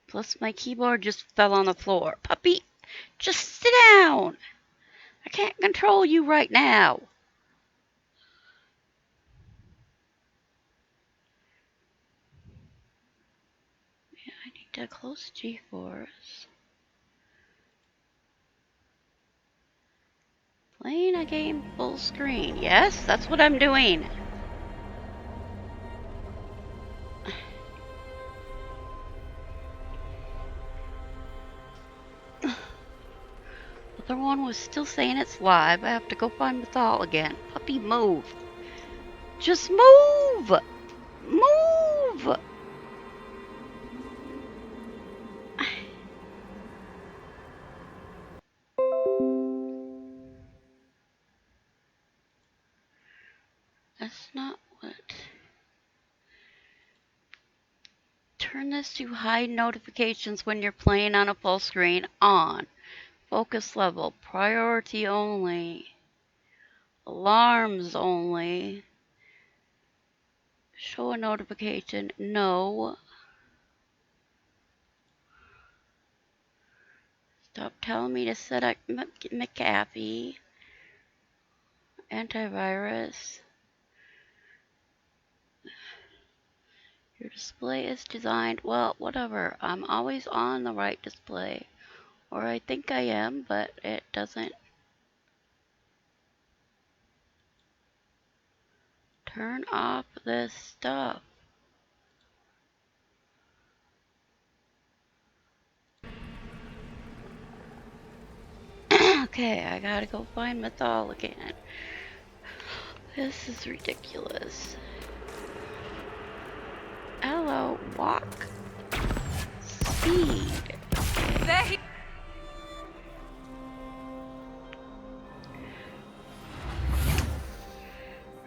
Plus, my keyboard just fell on the floor. Puppy, just sit down. I can't control you right now. Yeah, I need to close GeForce. Playing a game full screen. Yes, that's what I'm doing. The other one was still saying it's live. I have to go find Mythal again. Puppy, move. Just move! Move! That's not what... Turn this to hide notifications when you're playing on a full screen. On. Focus level. Priority only. Alarms only. Show a notification. No. Stop telling me to set up McAfee. Antivirus. Your display is designed, well, whatever. I'm always on the right display. Or I think I am, but it doesn't. Turn off this stuff. Okay, I gotta go find Mythal again. This is ridiculous. Hello, walk. Speed. Okay.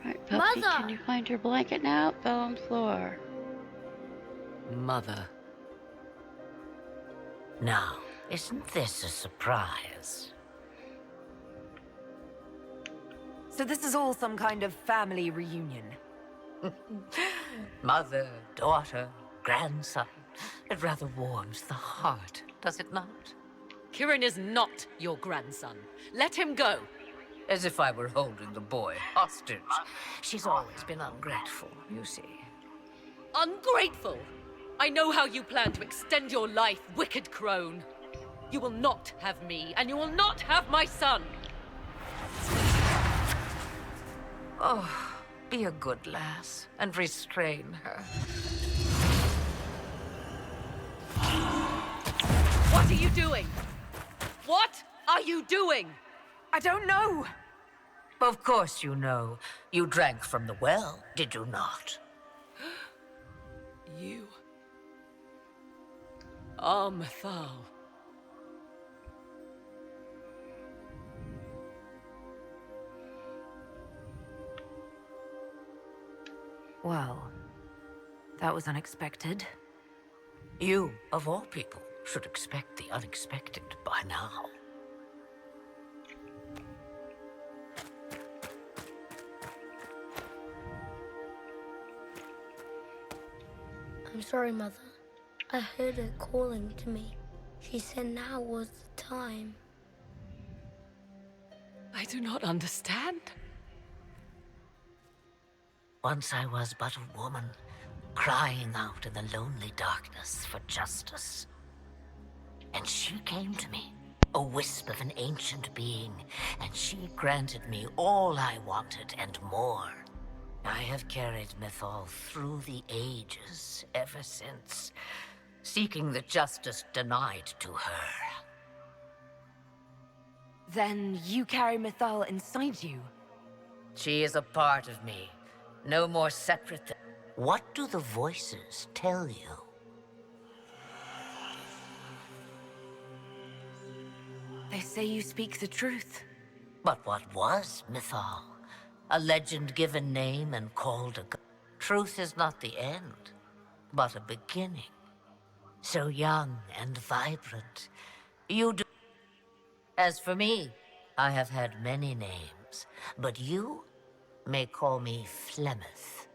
Right, puppy, Mother! Can you find your blanket now? It fell on the floor. Mother. Now, isn't this a surprise? So this is all some kind of family reunion. Mother, daughter, grandson. It rather warms the heart, does it not? Kirin is not your grandson. Let him go. As if I were holding the boy hostage. She's always been ungrateful, you see. Ungrateful! I know how you plan to extend your life, wicked crone. You will not have me, and you will not have my son. Oh, be a good lass and restrain her. What are you doing? What are you doing? I don't know. Of course you know. You drank from the well, did you not? You are Mythal. Well, that was unexpected. You, of all people, should expect the unexpected by now. I'm sorry, Mother. I heard her calling to me. She said now was the time. I do not understand. Once I was but a woman, crying out in the lonely darkness for justice. And she came to me, a wisp of an ancient being, and she granted me all I wanted and more. I have carried Mythal through the ages ever since, seeking the justice denied to her. Then you carry Mythal inside you. She is a part of me, no more separate than... What do the voices tell you? They say you speak the truth. But what was Mythal? A legend given name and called a god. Truth is not the end, but a beginning. So young and vibrant, you do... As for me, I have had many names, but you may call me Flemeth.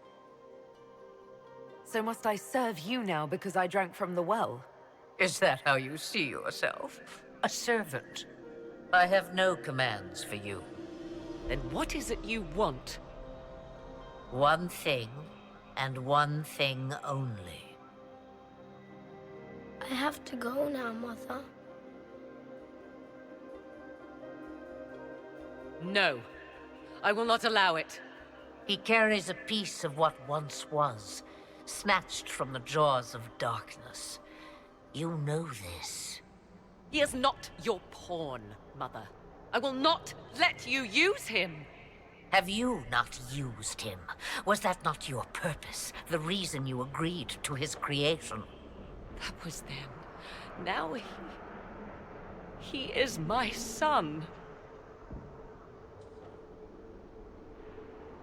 So must I serve you now because I drank from the well? Is that how you see yourself? A servant? I have no commands for you. Then what is it you want? One thing, and one thing only. I have to go now, Mother. No. I will not allow it. He carries a piece of what once was, snatched from the jaws of darkness. You know this. He is not your pawn, Mother. I will not let you use him. Have you not used him? Was that not your purpose, the reason you agreed to his creation? That was then. Now he is my son.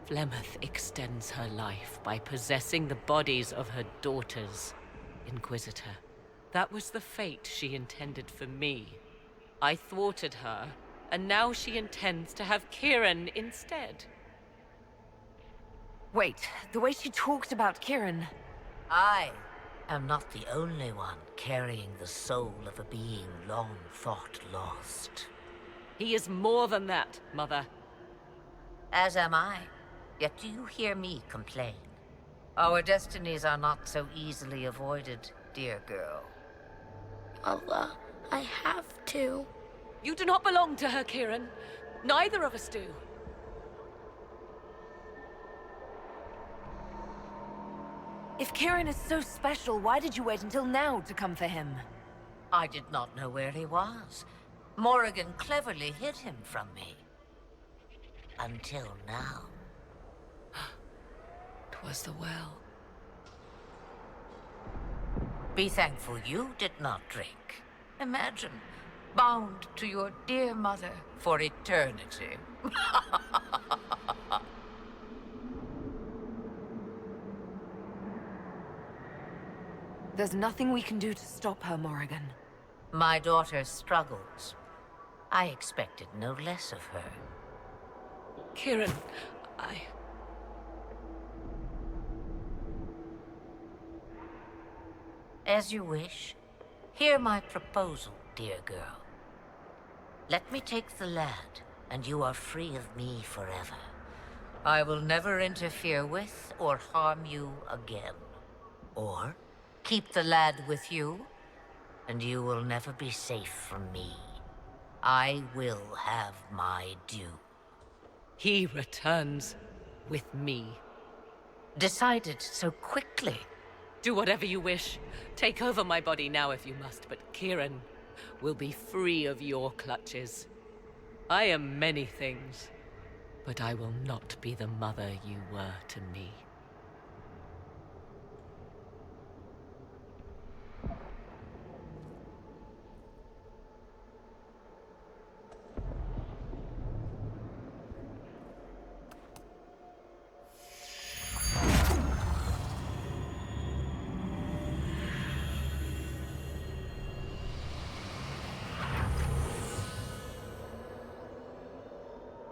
Flemeth extends her life by possessing the bodies of her daughters, Inquisitor. That was the fate she intended for me. I thwarted her, and now she intends to have Kieran instead. Wait, the way she talked about Kieran... I am not the only one carrying the soul of a being long thought lost. He is more than that, Mother. As am I. Yet do you hear me complain? Our destinies are not so easily avoided, dear girl. Mother, I have to. You do not belong to her, Kieran. Neither of us do. If Kieran is so special, why did you wait until now to come for him? I did not know where he was. Morrigan cleverly hid him from me. Until now. 'Twas the well. Be thankful you did not drink. Imagine, bound to your dear mother for eternity. There's nothing we can do to stop her, Morrigan. My daughter struggles. I expected no less of her. Kieran, As you wish. Hear my proposal, dear girl. Let me take the lad, and you are free of me forever. I will never interfere with or harm you again. Or keep the lad with you, and you will never be safe from me. I will have my due. he returns with me. Decided so quickly. Do whatever you wish. Take over my body now if you must, but Kieran will be free of your clutches. I am many things, but I will not be the mother you were to me.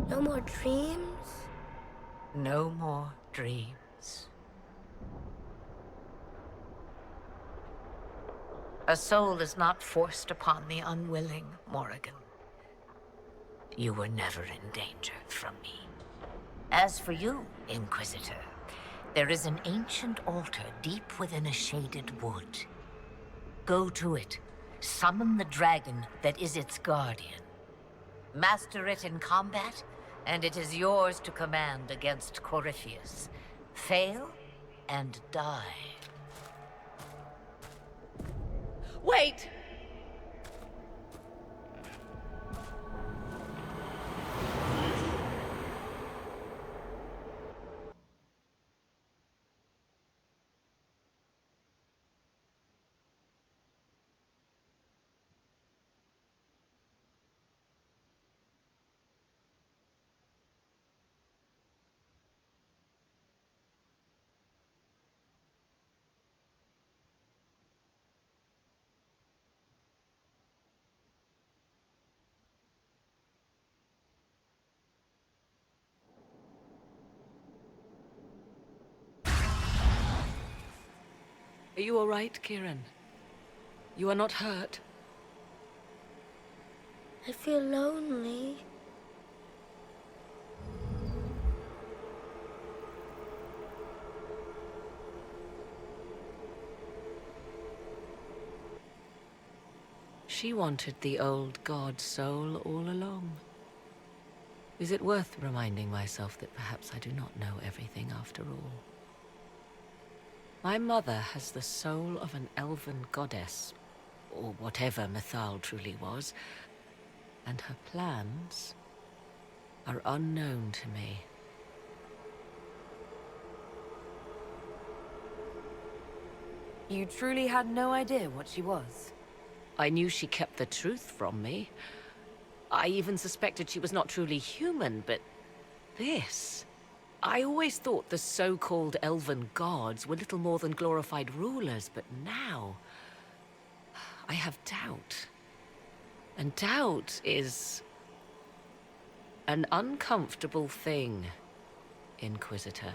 No more dreams? No more dreams. A soul is not forced upon the unwilling, Morrigan. You were never in danger from me. As for you, Inquisitor, there is an ancient altar deep within a shaded wood. Go to it. Summon the dragon that is its guardian. Master it in combat, and it is yours to command against Corypheus. Fail, and die. Wait! Are you all right, Kieran? You are not hurt. I feel lonely. She wanted the old god soul all along. Is it worth reminding myself that perhaps I do not know everything after all? My mother has the soul of an elven goddess, or whatever Mythal truly was, and her plans are unknown to me. You truly had no idea what she was? I knew she kept the truth from me. I even suspected she was not truly human, but this... I always thought the so-called elven gods were little more than glorified rulers, but now... I have doubt. And doubt is... an uncomfortable thing, Inquisitor.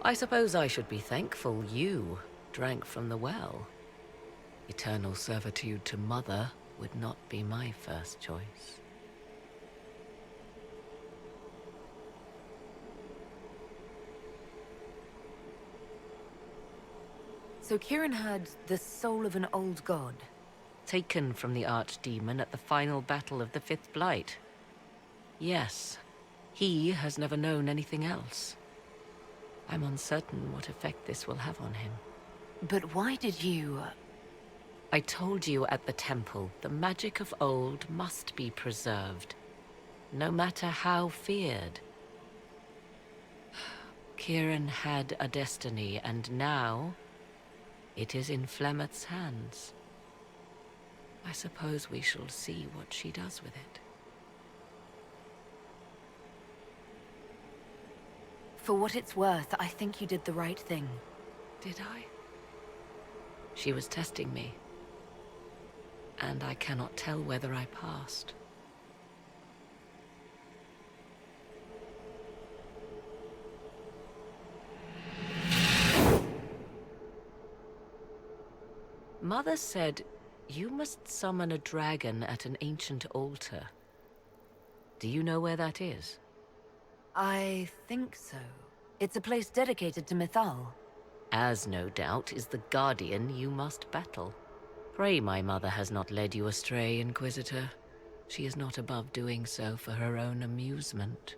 I suppose I should be thankful you drank from the well. Eternal servitude to Mother would not be my first choice. So Kieran had the soul of an old god. Taken from the archdemon at the final battle of the Fifth Blight. Yes, he has never known anything else. I'm uncertain what effect this will have on him. But why did you... I told you at the temple, the magic of old must be preserved, no matter how feared. Kieran had a destiny, and now it is in Flemeth's hands. I suppose we shall see what she does with it. For what it's worth, I think you did the right thing. Did I? She was testing me, and I cannot tell whether I passed. Mother said you must summon a dragon at an ancient altar. Do you know where that is? I think so. It's a place dedicated to Mythal. As no doubt is the guardian you must battle. Pray my mother has not led you astray, Inquisitor. She is not above doing so for her own amusement.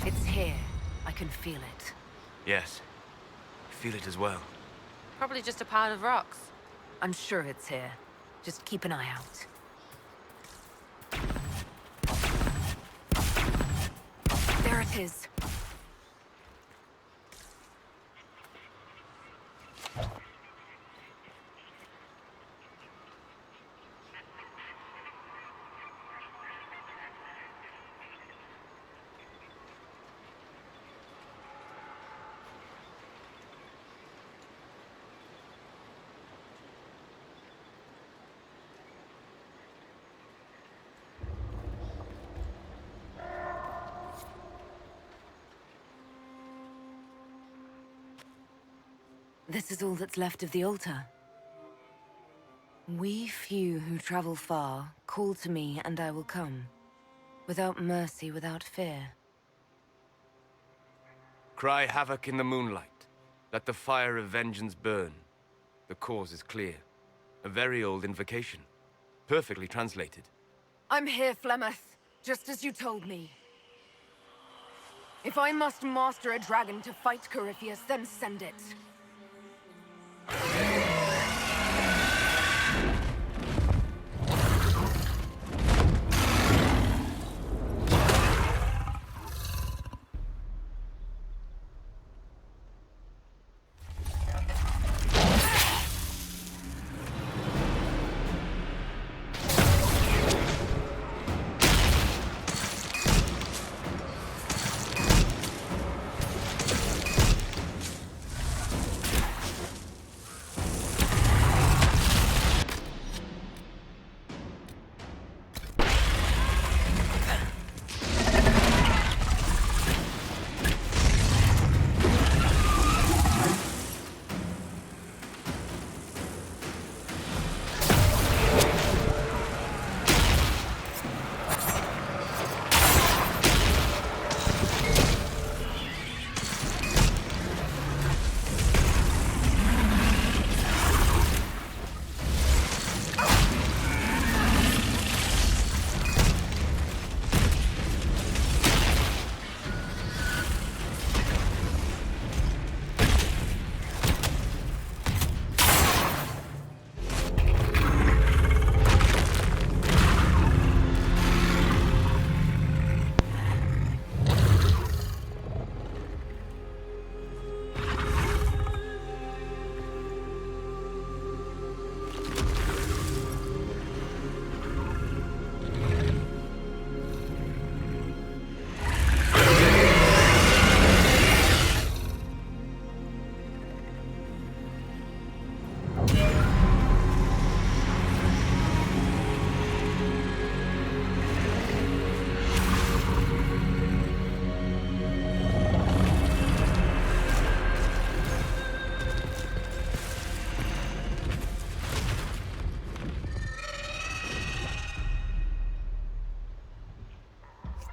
It's here. I can feel it. Yes. Feel it as well. Probably just a pile of rocks. I'm sure it's here. Just keep an eye out. There it is. This is all that's left of the altar. We few who travel far, call to me and I will come. Without mercy, without fear. Cry havoc in the moonlight. Let the fire of vengeance burn. The cause is clear. A very old invocation. Perfectly translated. I'm here, Flemeth, just as you told me. If I must master a dragon to fight Corypheus, then send it.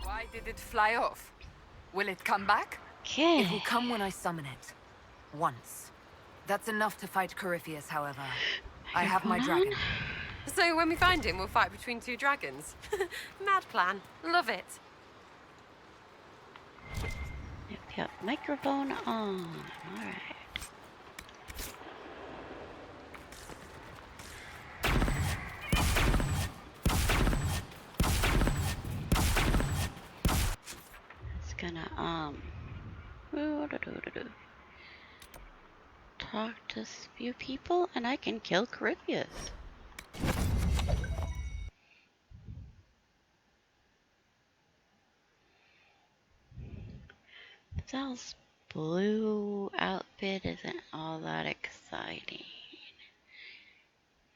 Why did it fly off? Will it come back? Okay. It will come when I summon it. Once. That's enough to fight Corypheus, however. I have my dragon. So when we find him, we'll fight between two dragons. Mad plan. Love it. Yep, microphone on. Alright. It's gonna, talk to a few people and I can kill Corypheus. Sal's blue outfit isn't all that exciting.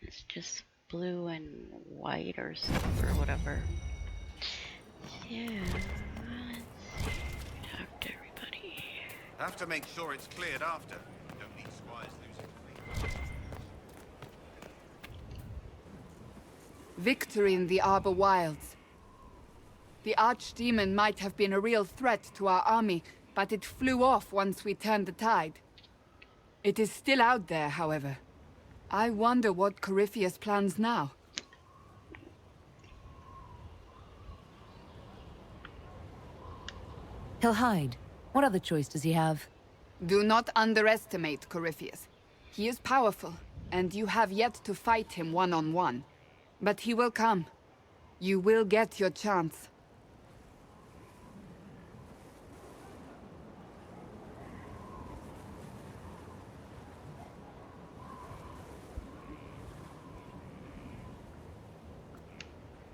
It's just blue and white or silver or whatever. Yeah, let's see. Talk to everybody. Have to make sure it's cleared after. Don't need squires losing fleet. Victory in the Arbor Wilds. The archdemon might have been a real threat to our army, but it flew off once we turned the tide. It is still out there, however. I wonder what Corypheus plans now. He'll hide. What other choice does he have? Do not underestimate Corypheus. He is powerful, and you have yet to fight him one-on-one. But he will come. You will get your chance.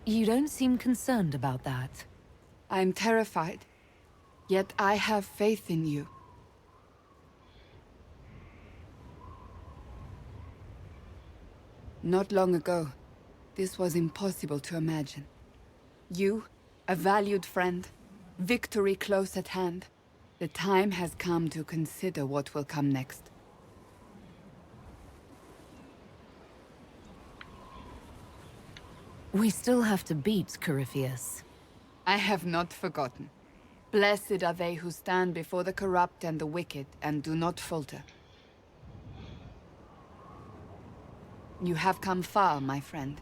You don't seem concerned about that. I'm terrified. Yet I have faith in you. Not long ago, this was impossible to imagine. You, a valued friend, victory close at hand. The time has come to consider what will come next. We still have to beat Corypheus. I have not forgotten. Blessed are they who stand before the corrupt and the wicked, and do not falter. You have come far, my friend.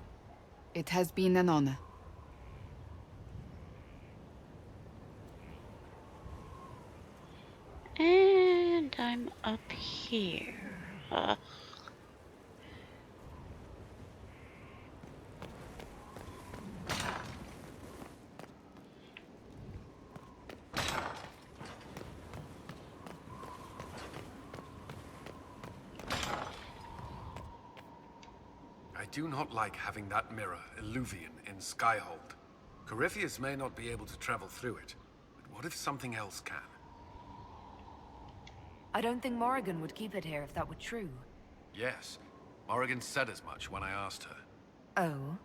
It has been an honor. And I'm up here. I do not like having that mirror, Illuvian, in Skyhold. Corypheus may not be able to travel through it, but what if something else can? I don't think Morrigan would keep it here if that were true. Yes, Morrigan said as much when I asked her. Oh?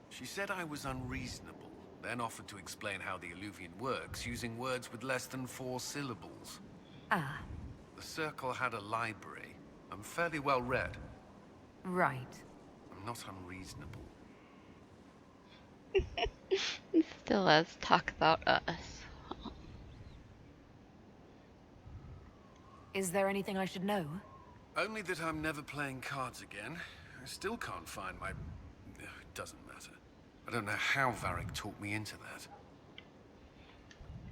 She said I was unreasonable, then offered to explain how the Illuvian works using words with less than 4 syllables. Ah. The Circle had a library. I'm fairly well read. Right. I'm not unreasonable. Still let's talk about us. Is there anything I should know? Only that I'm never playing cards again. I still can't find my... It doesn't matter. I don't know how Varric talked me into that.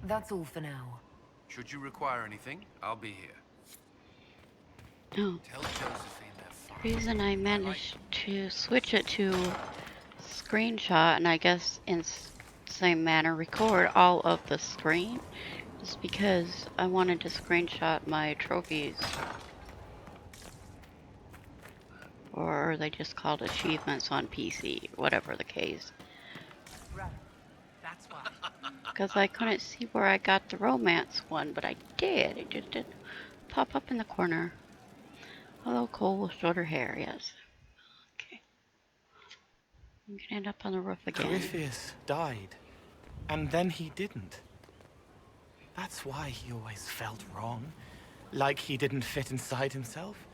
That's all for now. Should you require anything, I'll be here. Oh. Tell Josephine that The reason I managed to switch it to screenshot and I guess in same manner record all of the screen is because I wanted to screenshot my trophies. Or are they just called achievements on PC, whatever the case. Right. That's why. Because I couldn't see where I got the romance one, but I did. It just didn't pop up in the corner. Hello, Cole with shorter hair, yes. Okay. I'm gonna end up on the roof again. Corypheus died, and then he didn't. That's why he always felt wrong, like he didn't fit inside himself.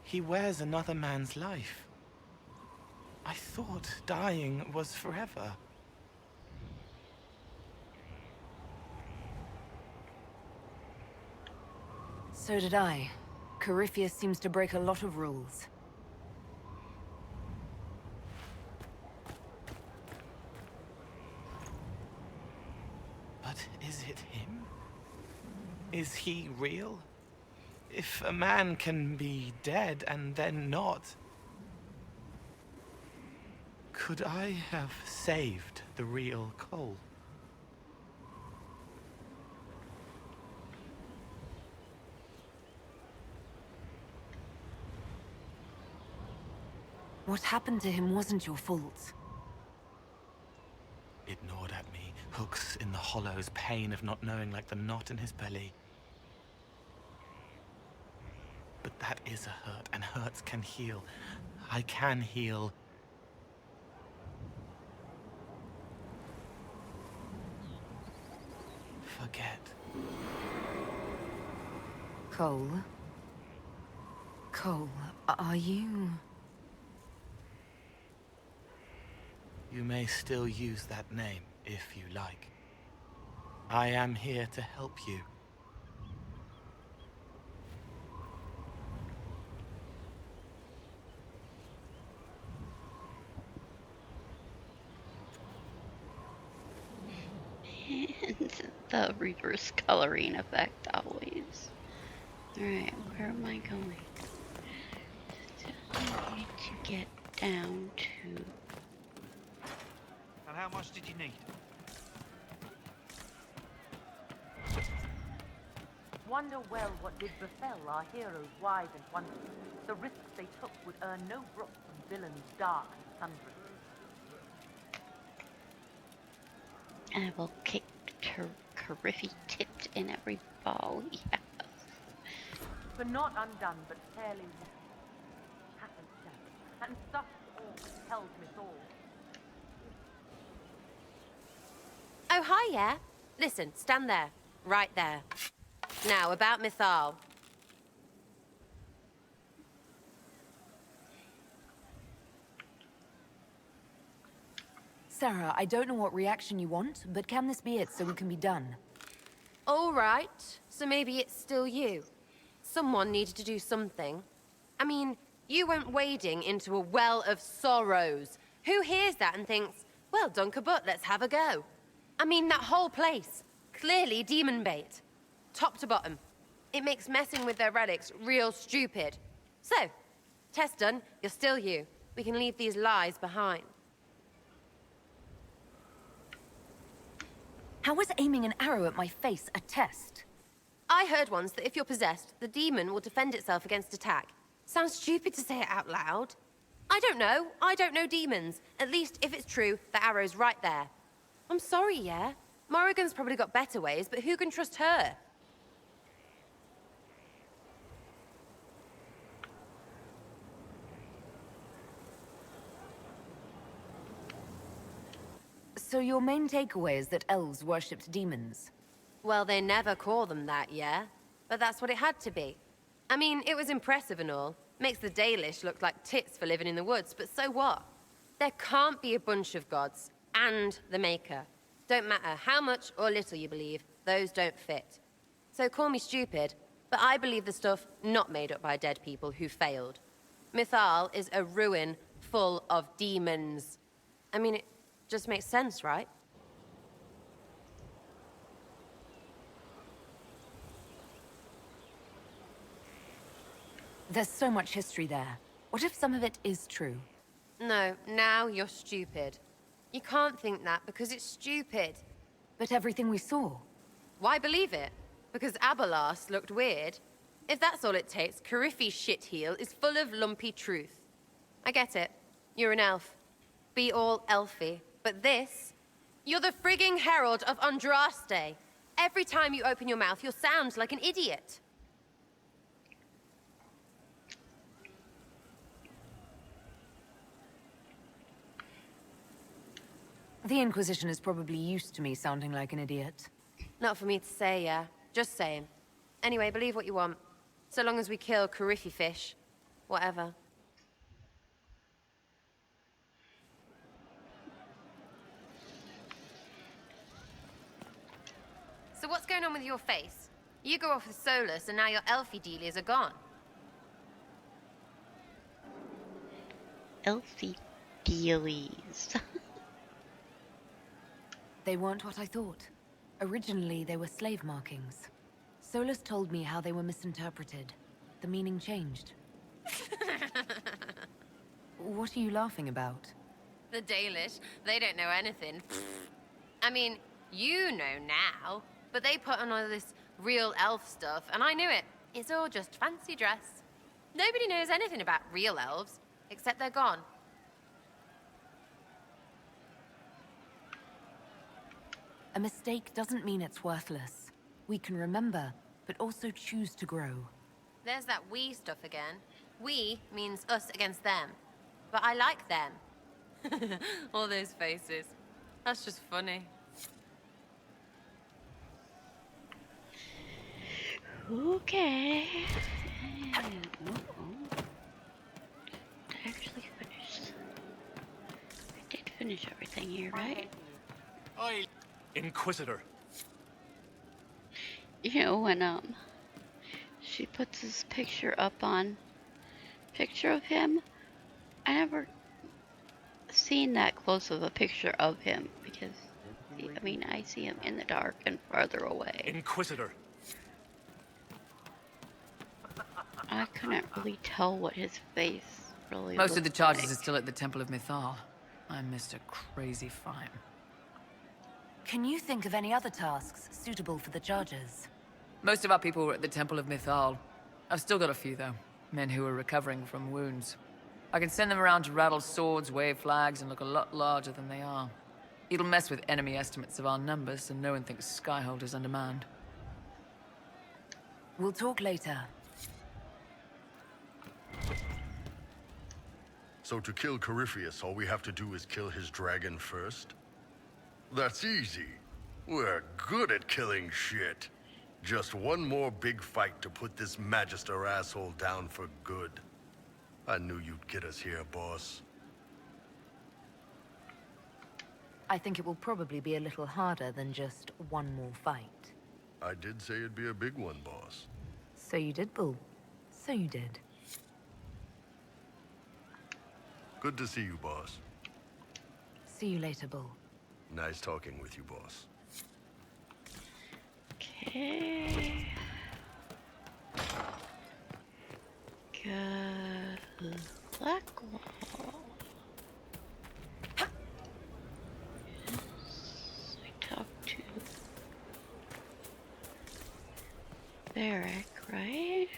He wears another man's life. I thought dying was forever. So did I. Corypheus seems to break a lot of rules. But is it him? Is he real? If a man can be dead and then not, could I have saved the real Cole? What happened to him wasn't your fault. It gnawed at me, hooks in the hollows, pain of not knowing like the knot in his belly. But that is a hurt, and hurts can heal. I can heal. Forget. Cole? Cole, are you... You may still use that name, if you like. I am here to help you. The reverse coloring effect always. Alright, where am I going? I need to get down to... And how much did you need? Wonder well what did befell our heroes wise and wondrous. The risks they took would earn no brook from villains dark and sundry. I will kick Corypheus tit in every ball he has. For not undone, but fairly happened death, and such all held mithal. Oh, hi, yeah. Listen, stand there. Right there. Now, about Mythal. Sarah, I don't know what reaction you want, but can this be it so we can be done? All right, so maybe it's still you. Someone needed to do something. I mean, you went wading into a well of sorrows. Who hears that and thinks, well, dunk a butt, let's have a go? I mean, that whole place, clearly demon bait. Top to bottom. It makes messing with their relics real stupid. So, test done, you're still you. We can leave these lies behind. How was aiming an arrow at my face a test? I heard once that if you're possessed, the demon will defend itself against attack. Sounds stupid to say it out loud. I don't know. I don't know demons. At least, if it's true, the arrow's right there. I'm sorry, yeah? Morrigan's probably got better ways, but who can trust her? So your main takeaway is that elves worshipped demons? Well, they never call them that, yeah? But that's what it had to be. I mean, it was impressive and all. Makes the Dalish look like tits for living in the woods, but so what? There can't be a bunch of gods, and the Maker. Don't matter how much or little you believe, those don't fit. So call me stupid, but I believe the stuff not made up by dead people who failed. Mythal is a ruin full of demons. I mean, it just makes sense, right? There's so much history there. What if some of it is true? No, now you're stupid. You can't think that because it's stupid. But everything we saw. Why believe it? Because Abelas looked weird? If that's all it takes, Cariffi's shitheel is full of lumpy truth. I get it. You're an elf. Be all elfy. But this? You're the frigging herald of Andraste. Every time you open your mouth, you'll sound like an idiot. The Inquisition is probably used to me sounding like an idiot. Not for me to say, yeah. Just saying. Anyway, believe what you want. So long as we kill Cariffi fish. Whatever. So what's going on with your face? You go off with Solus and now your elfie dealies are gone. Elfie dealies. They weren't what I thought. Originally, they were slave markings. Solus told me how they were misinterpreted. The meaning changed. What are you laughing about? The Dalish, they don't know anything. I mean, you know now, but they put on all this real elf stuff, and I knew it. It's all just fancy dress. Nobody knows anything about real elves, except they're gone. A mistake doesn't mean it's worthless. We can remember, but also choose to grow. There's that we stuff again. We means us against them. But I like them. All those faces. That's just funny. Okay. Did I actually finish? I did finish everything here, right? Inquisitor. You know, when she puts his picture up on picture of him, I never seen that close of a picture of him because I mean I see him in the dark and farther away. Inquisitor. I couldn't really tell what his face really Most of the charges like. are still at the Temple of Mythal. I'm Mr. Crazy Fine. Can you think of any other tasks suitable for the charges? Most of our people were at the Temple of Mythal. I've still got a few, though. Men who are recovering from wounds. I can send them around to rattle swords, wave flags, and look a lot larger than they are. It'll mess with enemy estimates of our numbers, so no one thinks Skyhold is undermanned. We'll talk later. So to kill Corypheus, all we have to do is kill his dragon first? That's easy. We're good at killing shit. Just one more big fight to put this Magister asshole down for good. I knew you'd get us here, boss. I think it will probably be a little harder than just one more fight. I did say it'd be a big one, boss. So you did, Bull. So you did. Good to see you, boss. See you later, Bull. Nice talking with you, boss. Okay. Got Blackwall. Yes, I talked to Barrack, right?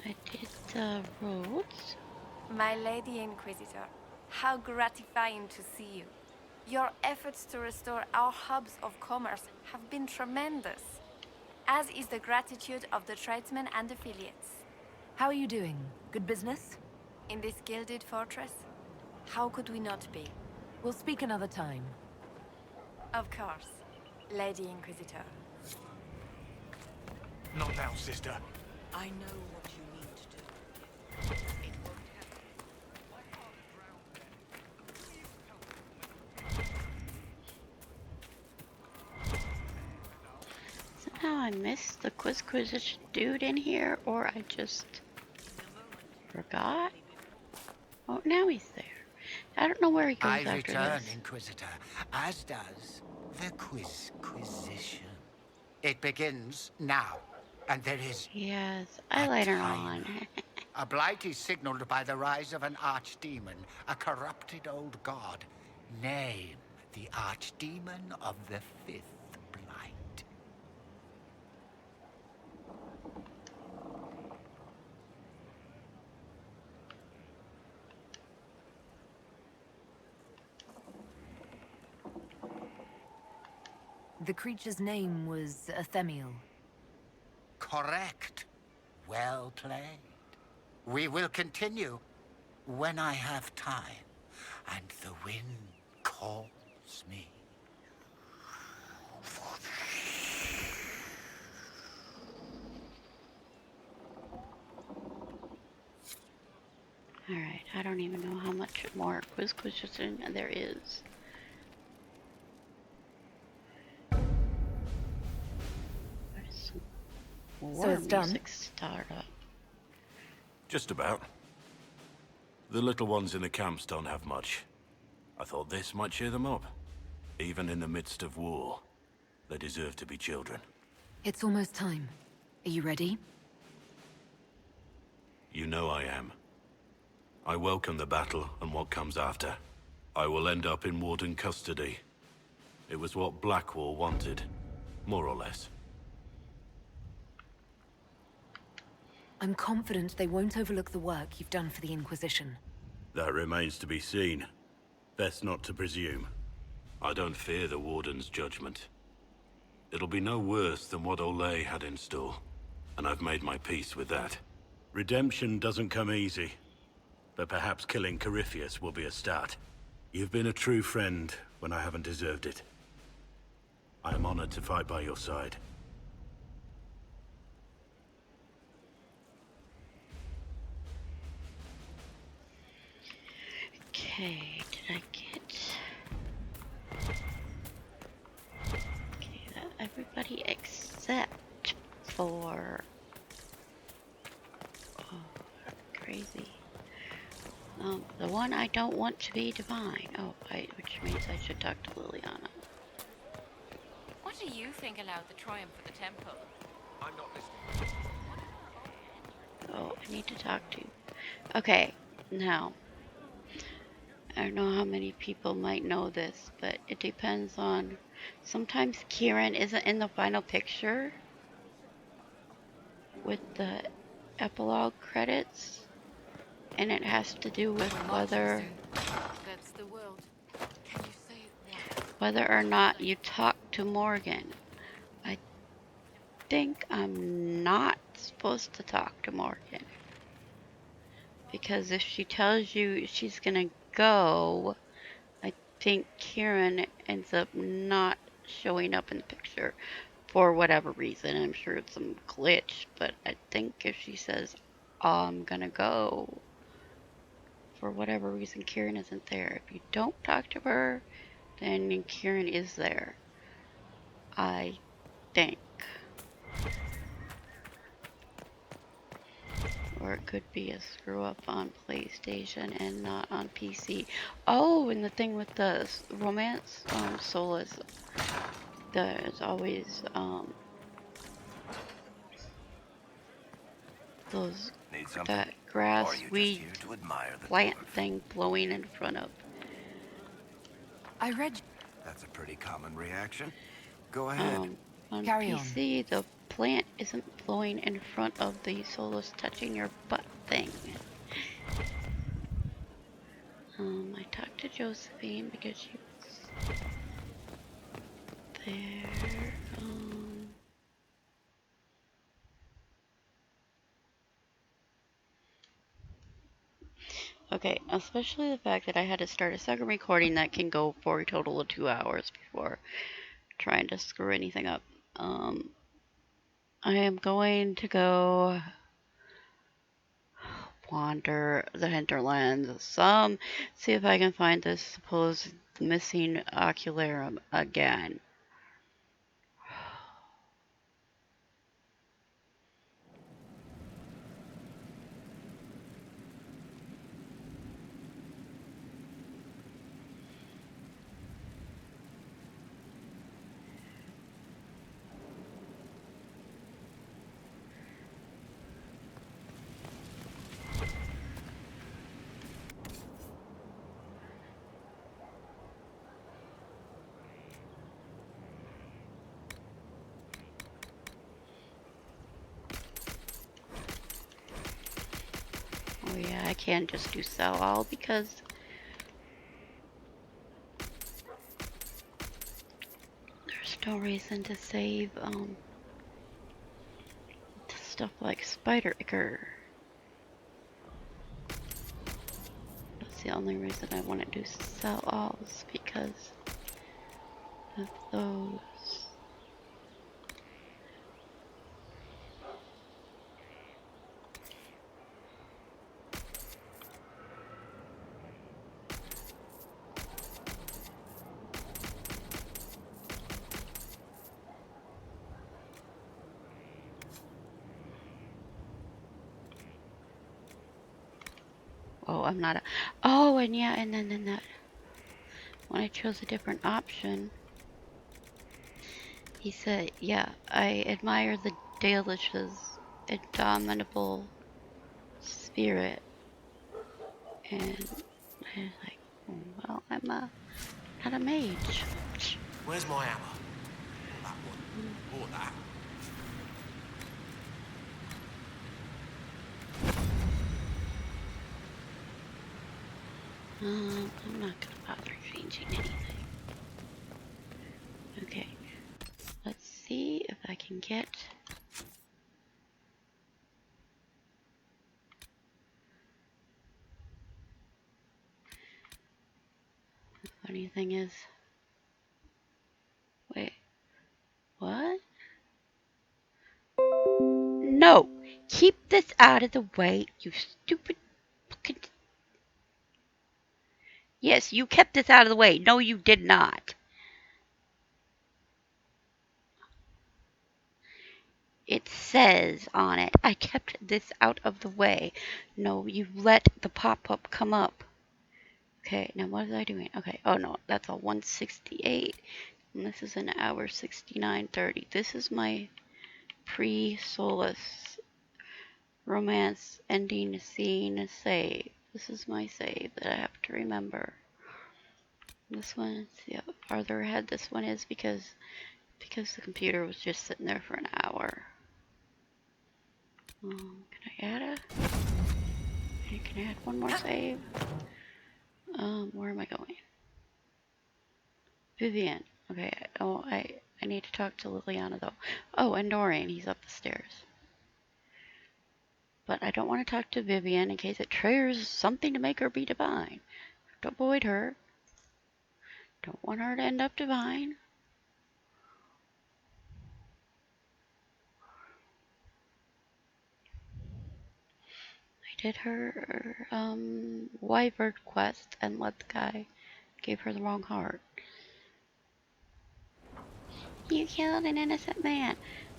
I did the roads. My Lady Inquisitor, how gratifying to see you. Your efforts to restore our hubs of commerce have been tremendous, as is the gratitude of the tradesmen and affiliates. How are you doing? Good business? In this gilded fortress, how could we not be? We'll speak another time. Of course, Lady Inquisitor. Not now, sister. I know what you need to do. It won't Somehow I missed the Quizquisition dude in here, or I just forgot. Oh, now he's there. I don't know where he goes I after return, this. Inquisitor, as does the Quizquisition. It begins now, and there is Yes, I later on. a blight is signaled by the rise of an archdemon, a corrupted old god. Name the archdemon of the fifth blight. The creature's name was Athemiel. Correct. Well played. We will continue when I have time and the wind calls me. Alright, I don't even know how much more Quizquisition there is. There's some So it's done? music startup. Just about. The little ones in the camps don't have much. I thought this might cheer them up. Even in the midst of war, they deserve to be children. It's almost time. Are you ready? You know I am. I welcome the battle and what comes after. I will end up in Warden custody. It was what Blackwall wanted, more or less. I'm confident they won't overlook the work you've done for the Inquisition. That remains to be seen. Best not to presume. I don't fear the Warden's judgment. It'll be no worse than what Olay had in store, and I've made my peace with that. Redemption doesn't come easy, but perhaps killing Corypheus will be a start. You've been a true friend when I haven't deserved it. I am honored to fight by your side. Okay, did I get... Okay, that everybody except for... Oh, crazy. The one I don't want to be divine. Oh, which means I should talk to Liliana. What do you think allowed the triumph of the temple? I'm not listening. Oh, I need to talk to... Okay, now... I don't know how many people might know this, but it depends on... Sometimes Kieran isn't in the final picture with the epilogue credits, and it has to do with whether... That's the world. Can you say it once? Whether or not you talk to Morgan. I think I'm not supposed to talk to Morgan. Because if she tells you she's gonna go, I think Kieran ends up not showing up in the picture for whatever reason. I'm sure it's some glitch, but I think if she says, I'm gonna go, for whatever reason Kieran isn't there. If you don't talk to her, then Kieran is there. I think. Or it could be a screw up on PlayStation and not on PC. Oh, and the thing with the romance Solus, there's always those that grass weed plant thing blowing in front of. I read. That's a pretty common reaction. Go ahead. On Carry on. PC, the plant isn't blowing in front of the Solus touching your butt thing. I talked to Josephine because she was there. Okay, especially the fact that I had to start a second recording that can go for a total of 2 hours before trying to screw anything up. I am going to go wander the hinterlands see if I can find this supposed missing ocularum again. Oh yeah, I can just do sell all because there's no reason to save stuff like spider ichor. That's the only reason I want to do sell alls because of those. Oh, I'm not a. Oh, and yeah, and then that when I chose a different option, he said, "Yeah, I admire the Dalish's indomitable spirit," and I was like, oh, "Well, I'm not a mage." Where's my hammer? That one. Or that. I'm not gonna bother changing anything. Okay, let's see if I can get. The funny thing is, wait, what? No, keep this out of the way, you stupid fucking. Yes, you kept this out of the way. No, you did not. It says on it, I kept this out of the way. No, you let the pop-up come up. Okay, now what was I doing? Okay, oh no, that's a 168. And this is an hour 69:30. This is my pre-Solus romance ending scene save. This is my save that I have to remember. This one, see how farther ahead this one is because the computer was just sitting there for an hour. Can I add can I add one more save? Where am I going? Vivian. Okay, oh, I need to talk to Liliana though. Oh, and Dorian, he's up the stairs. But I don't want to talk to Vivian in case it triggers something to make her be divine. To avoid her. Don't want her to end up divine. I did her wyvern quest and let the guy gave her the wrong heart. You killed an innocent man.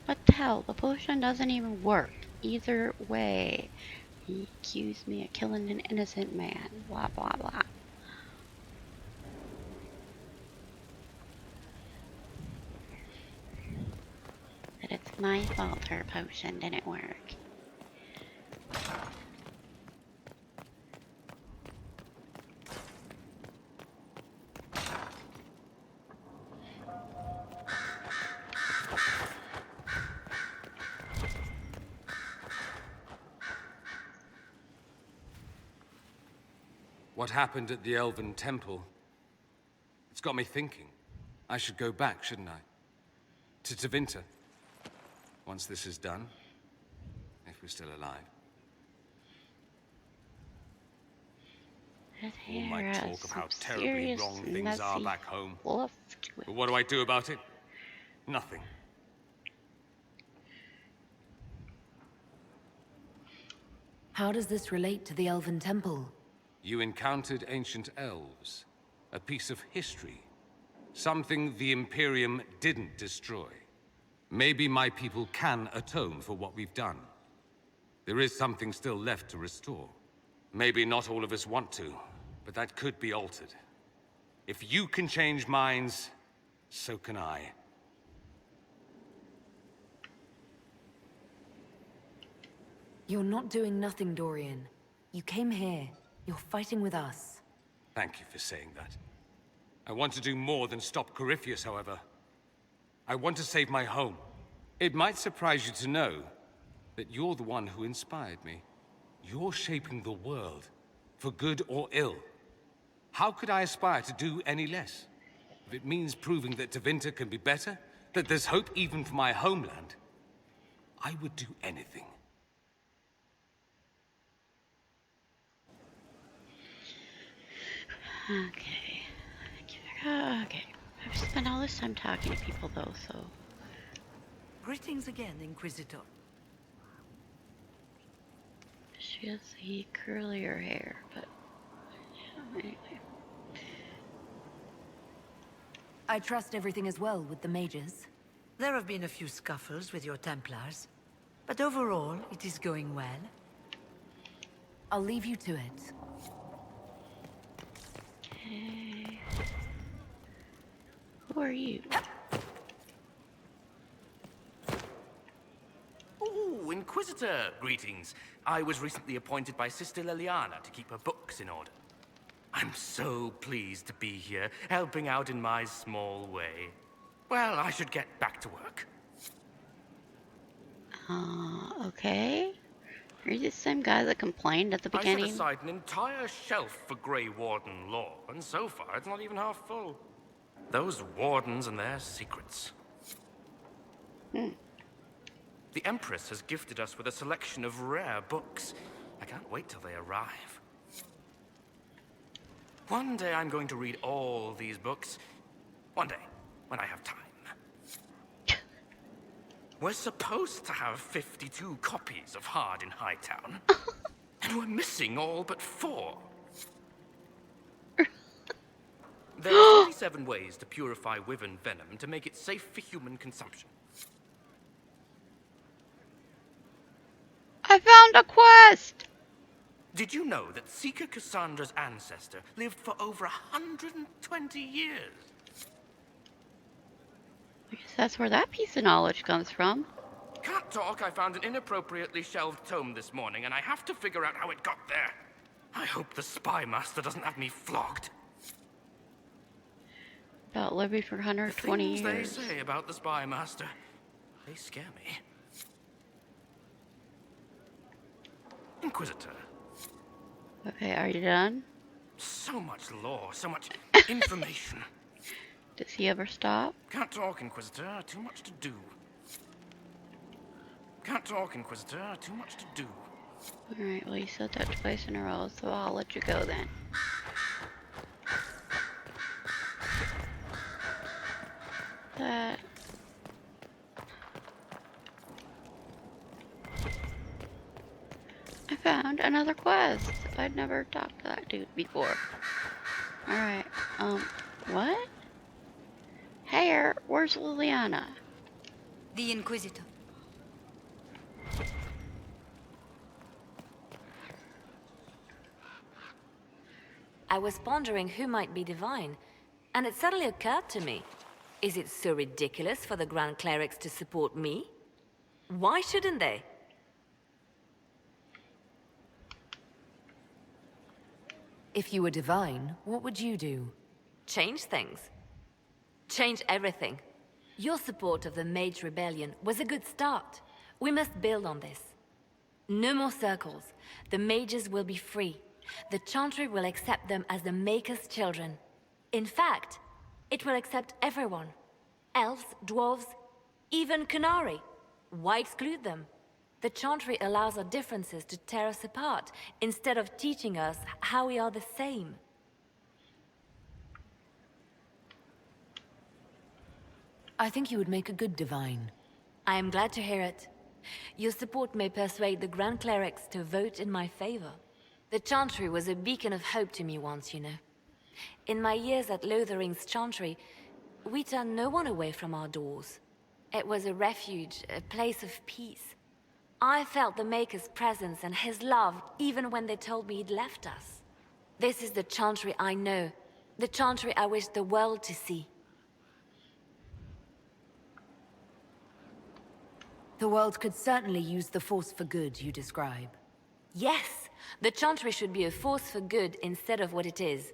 What the hell? The potion doesn't even work. Either way. He accused me of killing an innocent man. Blah, blah, blah. That it's my fault her potion didn't work. What happened at the Elven Temple? It's got me thinking. I should go back, shouldn't I? To Tevinter. Once this is done. If we're still alive. All my talk of how terribly wrong things are back home. But what do I do about it? Nothing. How does this relate to the Elven Temple? You encountered ancient elves. A piece of history. Something the Imperium didn't destroy. Maybe my people can atone for what we've done. There is something still left to restore. Maybe not all of us want to, but that could be altered. If you can change minds, so can I. You're not doing nothing, Dorian. You came here. You're fighting with us. Thank you for saying that. I want to do more than stop Corypheus, however. I want to save my home. It might surprise you to know that you're the one who inspired me. You're shaping the world, for good or ill. How could I aspire to do any less? If it means proving that Tevinter can be better, that there's hope even for my homeland, I would do anything. Okay. Okay. I've spent all this time talking to people though, so... Greetings again, Inquisitor. She has the curlier hair, but... Yeah, anyway. I trust everything is well with the mages. There have been a few scuffles with your Templars, but overall, it is going well. I'll leave you to it. Okay. Who are you? Ooh, Inquisitor, greetings. I was recently appointed by Sister Liliana to keep her books in order. I'm so pleased to be here, helping out in my small way. Well, I should get back to work. Okay. Are you the same guy that complained at the I beginning? set aside an entire shelf for Grey Warden lore, and so far it's not even half full. Those wardens and their secrets. The Empress has gifted us with a selection of rare books. I can't wait till they arrive. One day I'm going to read all these books. One day, when I have time. We're supposed to have 52 copies of Hard in Hightown. And we're missing all but 4. There are 47 ways to purify wyvern venom to make it safe for human consumption. I found a quest! Did you know that Seeker Cassandra's ancestor lived for over 120 years? I guess that's where that piece of knowledge comes from. Can't talk. I found an inappropriately shelved tome this morning, and I have to figure out how it got there. I hope the Spy Master doesn't have me flogged. About living for 120 the years. things they say about the Spy Master, they scare me. Inquisitor. Okay, are you done? So much lore, so much information. Does he ever stop? Can't talk, Inquisitor. Too much to do. Can't talk, Inquisitor. Too much to do. Alright, well you said that twice in a row, so I'll let you go then. That... I found another quest. I'd never talked to that dude before. Alright, what? Hey, where's Liliana? The Inquisitor. I was pondering who might be divine, and it suddenly occurred to me. Is it so ridiculous for the Grand Clerics to support me? Why shouldn't they? If you were divine, what would you do? Change things. Change everything. Your support of the Mage Rebellion was a good start. We must build on this. No more circles. The mages will be free. The Chantry will accept them as the Maker's children. In fact, it will accept everyone. Elves, dwarves, even Canary. Why exclude them? The Chantry allows our differences to tear us apart, instead of teaching us how we are the same. I think you would make a good divine. I am glad to hear it. Your support may persuade the Grand Clerics to vote in my favor. The Chantry was a beacon of hope to me once, you know. In my years at Lothering's Chantry, we turned no one away from our doors. It was a refuge, a place of peace. I felt the Maker's presence and his love even when they told me he'd left us. This is the Chantry I know, the Chantry I wish the world to see. The world could certainly use the force for good you describe. Yes, the Chantry should be a force for good instead of what it is.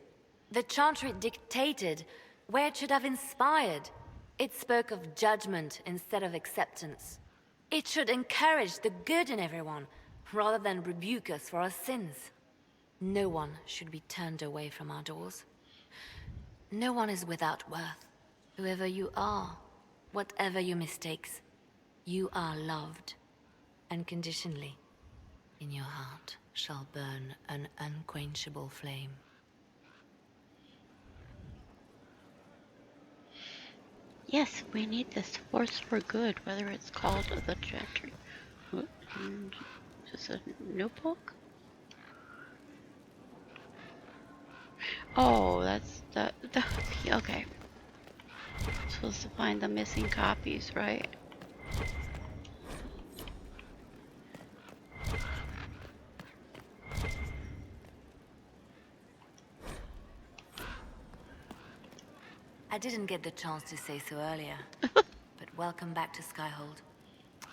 The Chantry dictated where it should have inspired. It spoke of judgment instead of acceptance. It should encourage the good in everyone, rather than rebuke us for our sins. No one should be turned away from our doors. No one is without worth. Whoever you are, whatever your mistakes, you are loved, unconditionally. In your heart shall burn an unquenchable flame. Yes, we need this force for good, whether it's called the Chantry. Just a notebook? Oh, that's the okay. Supposed to find the missing copies, right? I didn't get the chance to say so earlier, but welcome back to Skyhold.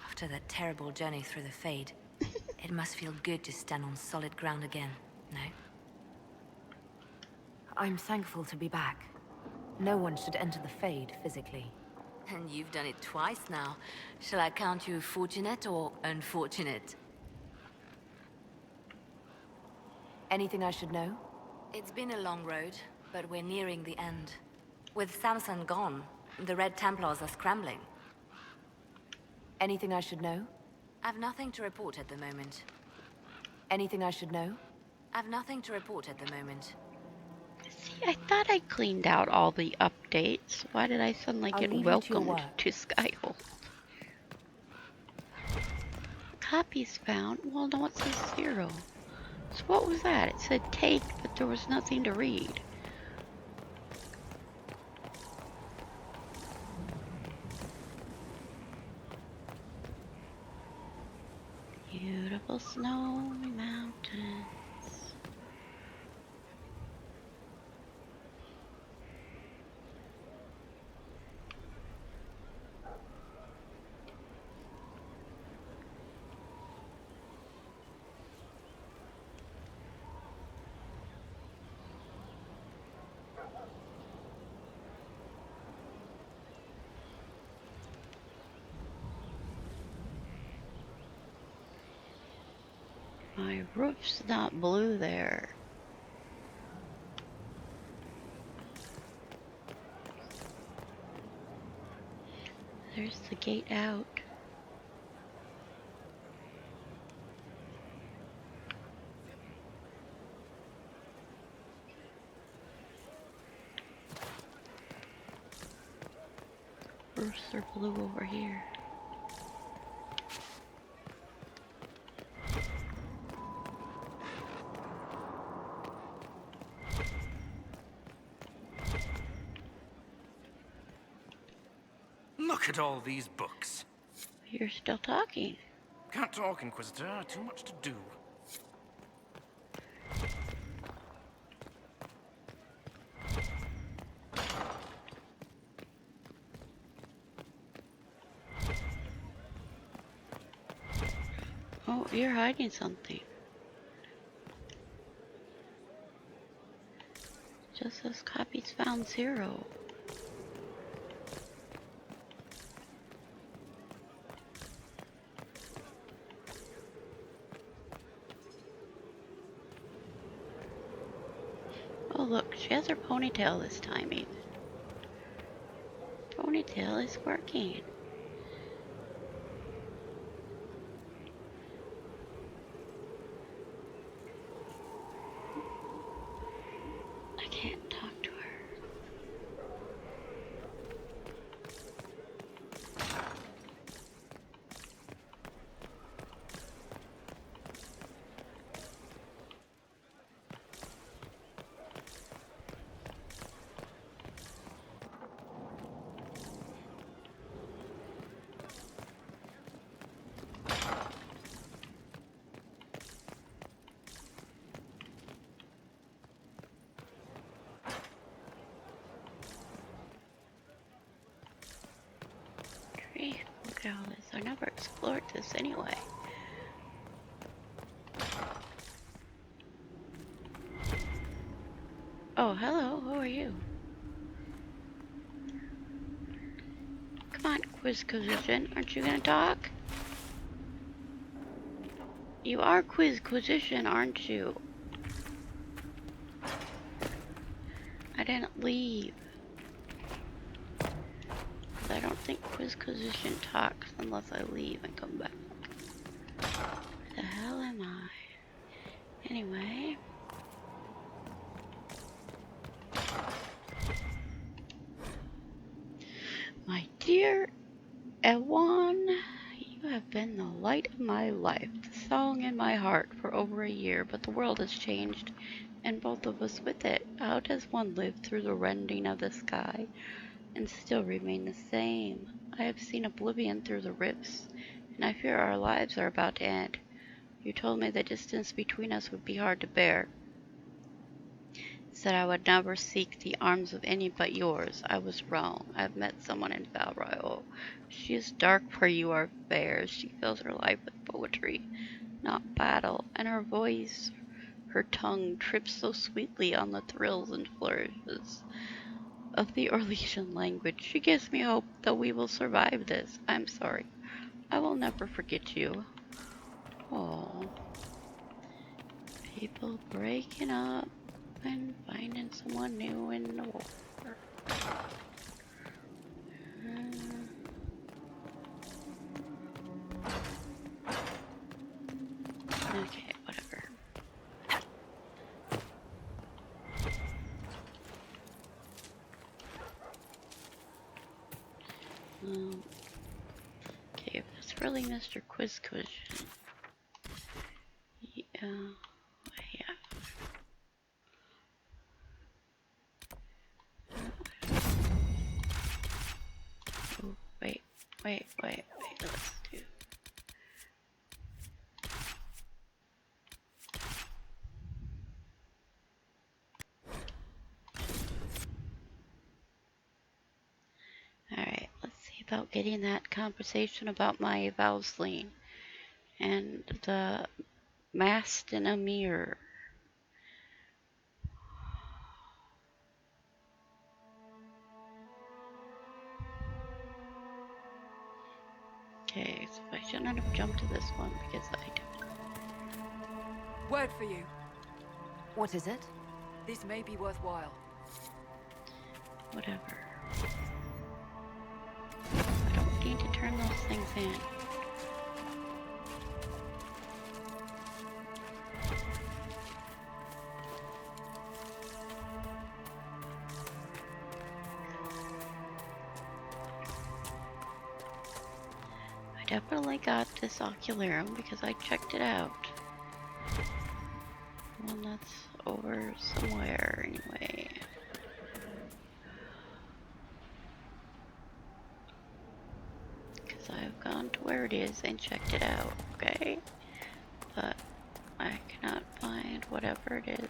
After that terrible journey through the Fade, it must feel good to stand on solid ground again, no? I'm thankful to be back. No one should enter the Fade physically. And you've done it twice now. Shall I count you fortunate or unfortunate? Anything I should know? It's been a long road, but we're nearing the end. With Samson gone, the Red Templars are scrambling. Anything I should know? I've nothing to report at the moment. Anything I should know? I've nothing to report at the moment. See, I thought I cleaned out all the updates. Why did I suddenly get welcomed to Skyhold? Copies found? Well, no, it says 0. So what was that? It said take, but there was nothing to read. Beautiful snowy mountains. My roof's not blue there. There's the gate out. Roofs are blue over here. Look at all these books. You're still talking. Can't talk, Inquisitor. Too much to do. Oh, you're hiding something. Just says copies found 0. Oh look, she has her ponytail this time even. Ponytail is working. I can't talk to her. Look at all this. I never explored this anyway. Oh, hello. Who are you? Come on, Quizquisition. Aren't you gonna talk? You are Quizquisition, aren't you? I didn't leave. I don't think Quizquisition talks unless I leave and come back. Where the hell am I? Anyway. My dear Ewan, you have been the light of my life, the song in my heart for over a year, but the world has changed, and both of us with it. How does one live through the rending of the sky and still remain the same? I have seen oblivion through the rifts, and I fear our lives are about to end. You told me the distance between us would be hard to bear. Said I would never seek the arms of any but yours. I was wrong. I have met someone in Val Royal. She is dark where you are fair. She fills her life with poetry, not battle, and her voice, her tongue trips so sweetly on the thrills and flourishes of the Orlesian language. She gives me hope that we will survive this. I'm sorry. I will never forget you. Oh, people breaking up and finding someone new in the war. Okay, whatever. Okay, if that's really Mr. Quizquisition. Yeah. Oh, wait. Let's do. Alright, let's see about getting that conversation about my Valsleen and the mast in a mirror. Okay, so I shouldn't have jumped to this one because I don't. Word for you. What is it? This may be worthwhile. Whatever. I don't need to turn those things in. I definitely got this ocularum because I checked it out. One that's over somewhere anyway. gone to where it is and checked it out, okay? But I cannot find whatever it is.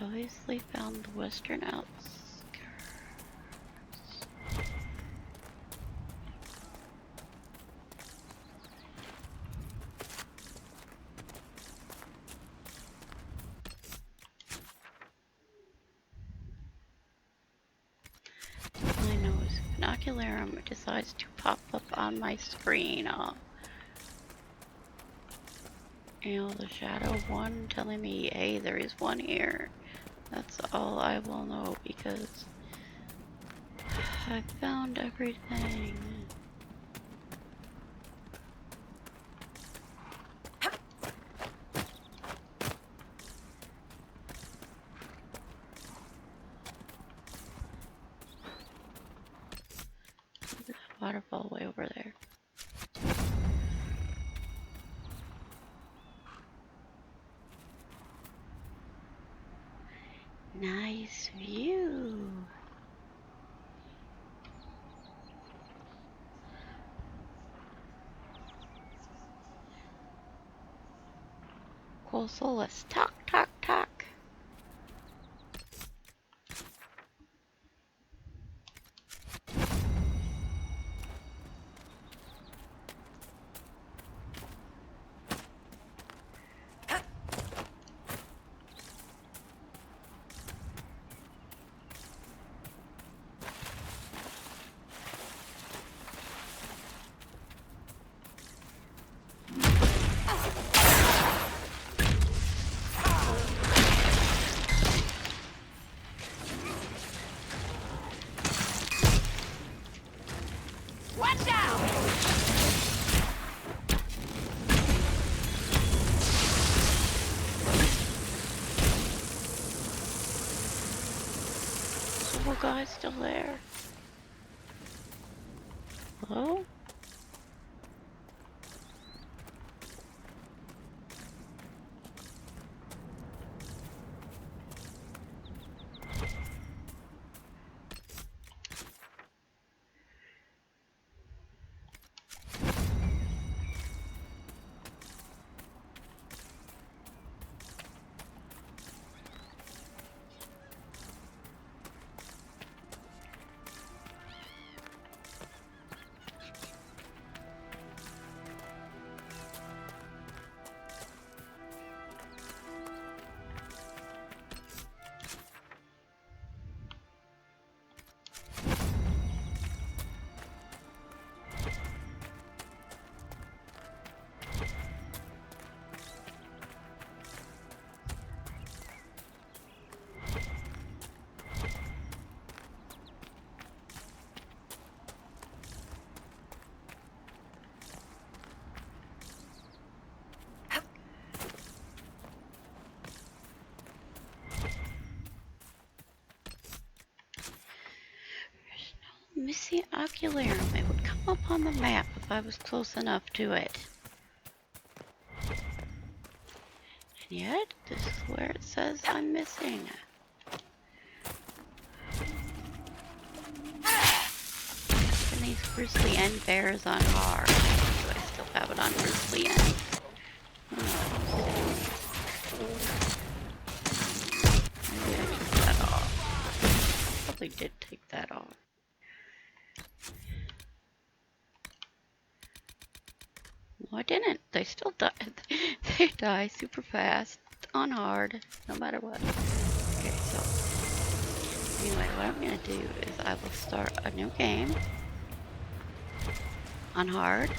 Obviously found the western outskirts. I know if Binocularum decides to pop up on my screen, you know, the shadow one telling me, hey, there is one here. That's all I will know because I found everything. Look at that waterfall way over there. Nice view. Cool Solus. Talk, talk, talk. Watch out! Little guy's still there. Hello? Missing Ocularum. It would come up on the map if I was close enough to it. And yet, this is where it says I'm missing. And these Grizzly End bears on hard. Do I still have it on Grizzly End? Maybe I took that off. Probably did take that off. Well, I didn't. They still die. They die super fast on hard, no matter what. Okay, so anyway, what I'm gonna do is I will start a new game on hard.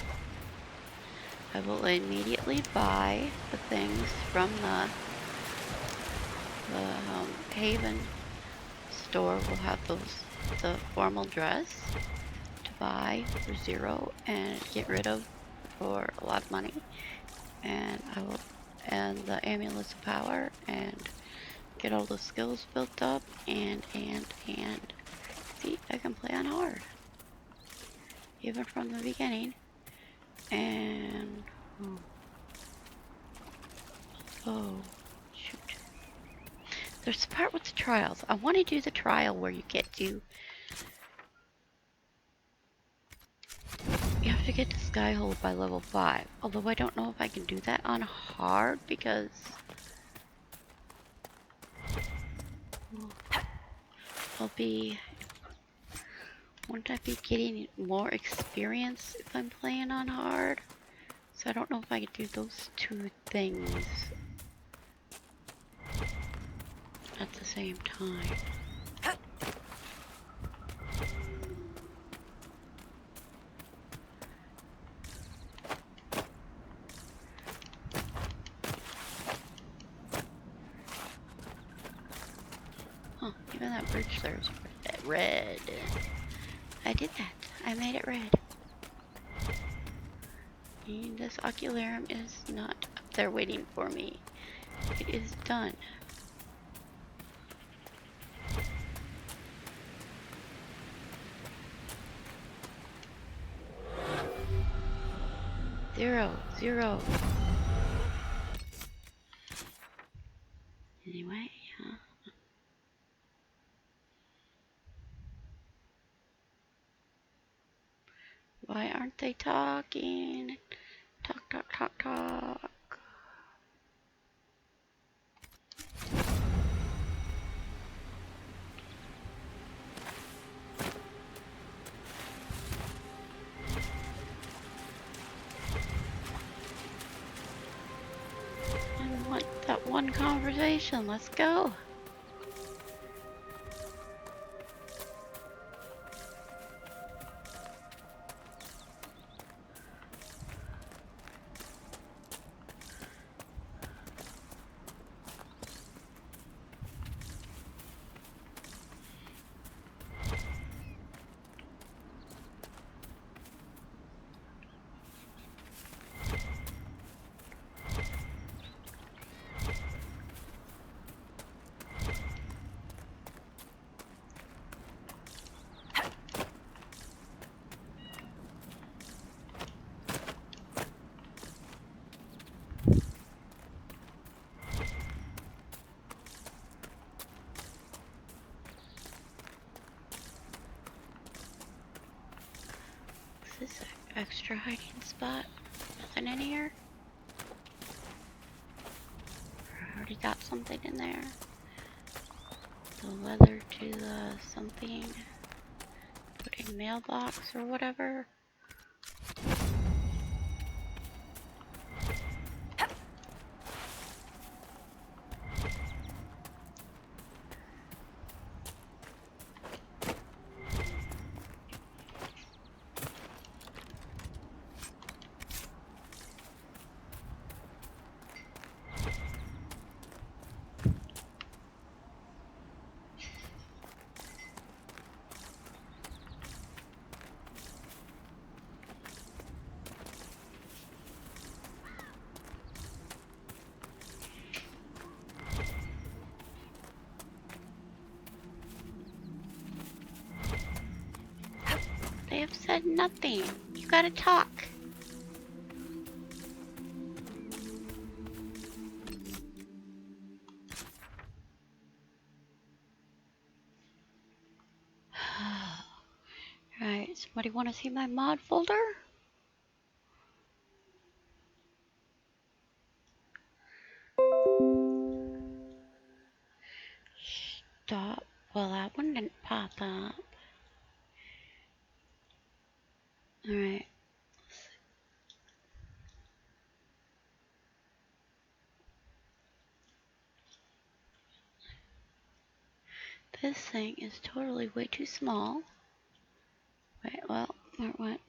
I will immediately buy the things from the Haven store. Will have the formal dress to buy for 0 and get rid of for a lot of money, and I will, and the amulets of power, and get all the skills built up, and see, I can play on hard, even from the beginning, and oh, shoot. There's the part with the trials. I want to do the trial where you have to get to Skyhold by level 5. Although I don't know if I can do that on hard because won't I be getting more experience if I'm playing on hard? So I don't know if I could do those two things at the same time. Huh, even that bridge there is red. I did that. I made it red. And this ocularum is not up there waiting for me. It is done. Zero. Anyway, why aren't they talking? Talk. I want that one conversation. Let's go. Is this an extra hiding spot? Nothing in here? I already got something in there. The leather to the something. Put in mailbox or whatever. They have said nothing. You gotta talk. Alright, somebody want to see my mod folder? Stop. Well, that one didn't pop up. Alright. This thing is totally way too small. Wait, well, what?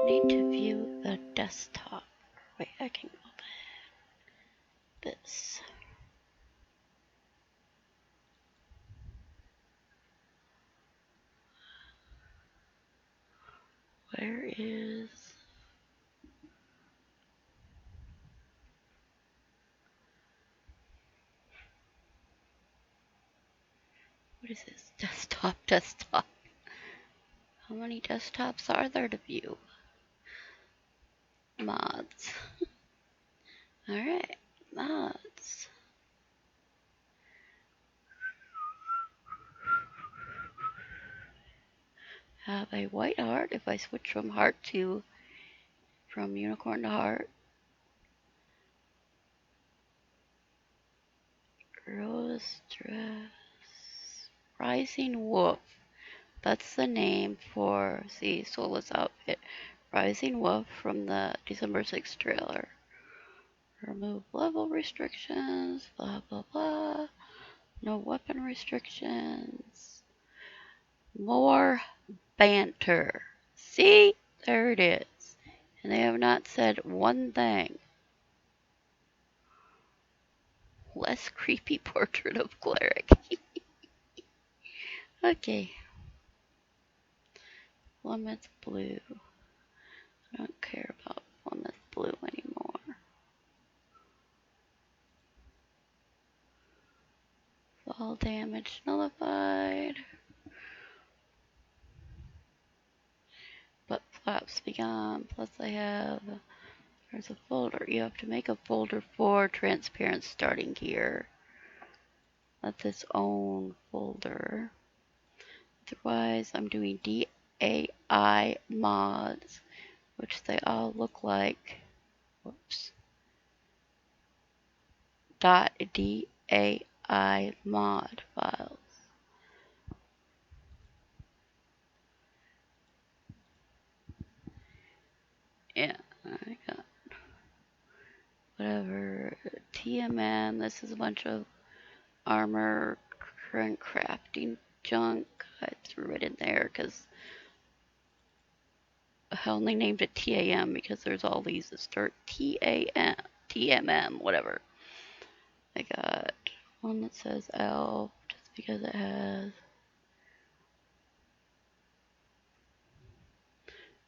Need to view the desktop. Wait, I can open this. Where is... What is this? Desktop. How many desktops are there to view? Mods. Alright, mods. Have a white heart if I switch from unicorn to heart. Rose dress. Rising Wolf. That's the name for Sola's outfit. Rising Wolf from the December 6th trailer. Remove level restrictions, blah blah blah. No weapon restrictions. More banter. See? There it is. And they have not said one thing. Less creepy portrait of cleric. Okay. Plymouth blue. I don't care about Plymouth blue anymore. Fall damage nullified. But flaps begun. Plus there's a folder. You have to make a folder for transparent starting gear. That's its own folder. Otherwise, I'm doing DAI mods, which they all look like. Whoops. .DAI mod files. Yeah, I got whatever. TMM, this is a bunch of armor and crafting junk. I threw it in there because I only named it TAM because there's all these that start TAM, TMM, whatever. I got one that says L just because it has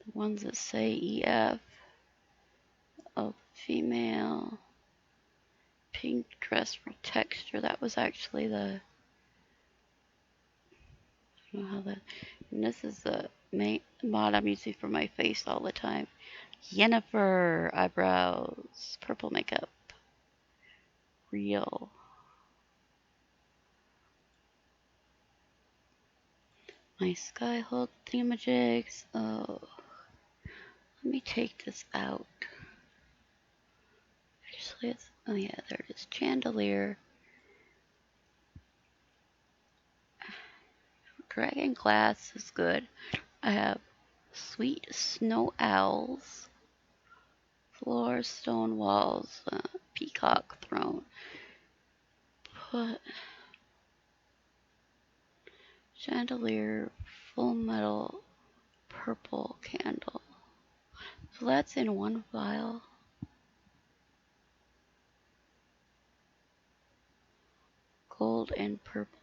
the ones that say EF of female. Pink dress for texture. That was actually the. I don't know how that. And this is the main mod I'm using for my face all the time. Yennefer eyebrows, purple makeup, real. My skyhook themajigs. Oh, let me take this out. Actually, it's. Oh yeah, there it is. Chandelier. Dragon glass is good. I have sweet snow owls. Floor, stone walls, peacock throne. Put chandelier, full metal, purple candle. So that's in one file. Gold and purple.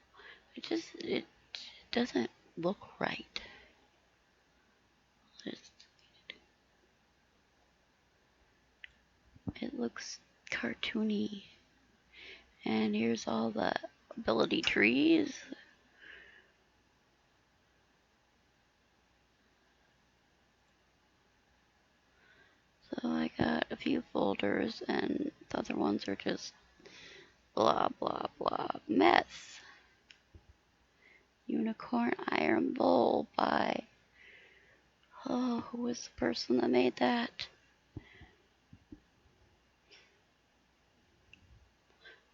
It doesn't look right. It looks cartoony. And here's all the ability trees. So I got a few folders and the other ones are just blah blah blah mess. Unicorn Iron Bowl by, oh, who was the person that made that?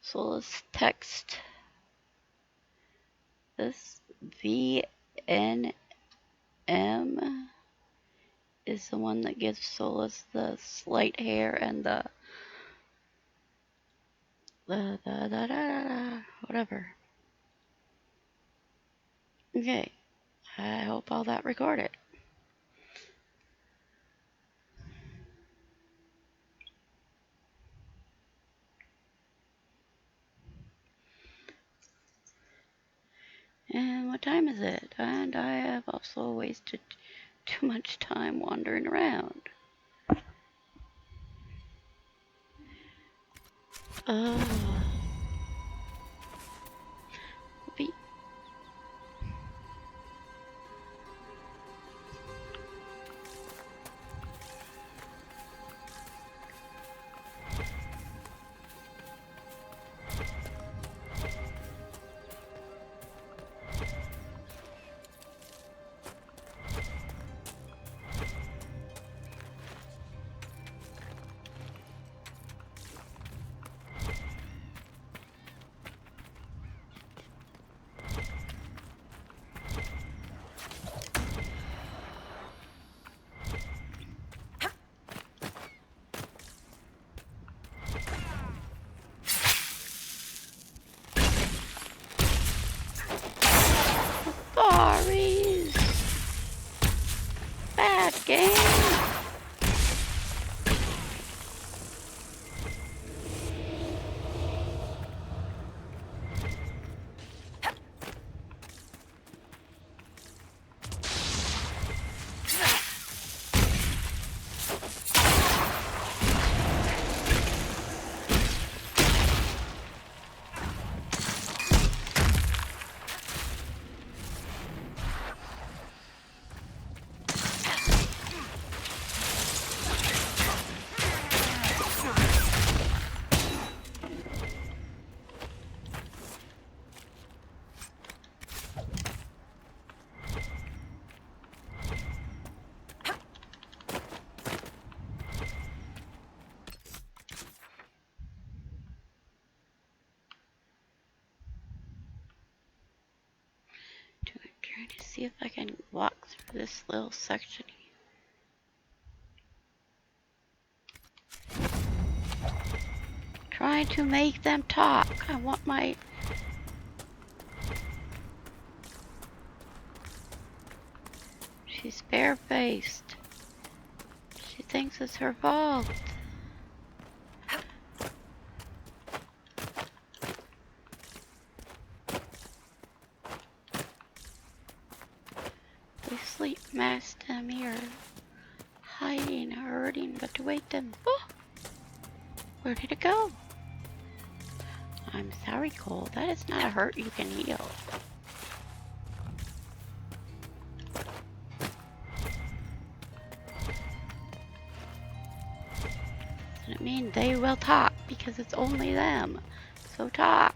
Solus text. This VNM is the one that gives Solus the slight hair and the whatever. Okay, I hope all that recorded. And what time is it? And I have also wasted Too much time wandering around. Be Sorry. Bad game. Trying to see if I can walk through this little section. Trying to make them talk. I want my... She's barefaced. She thinks it's her fault. They sleep masked in a mirror, hiding, hurting, but to wait them. Oh! Where did it go? I'm sorry, Cole. That is not a hurt you can heal. Doesn't mean they will talk because it's only them. So talk.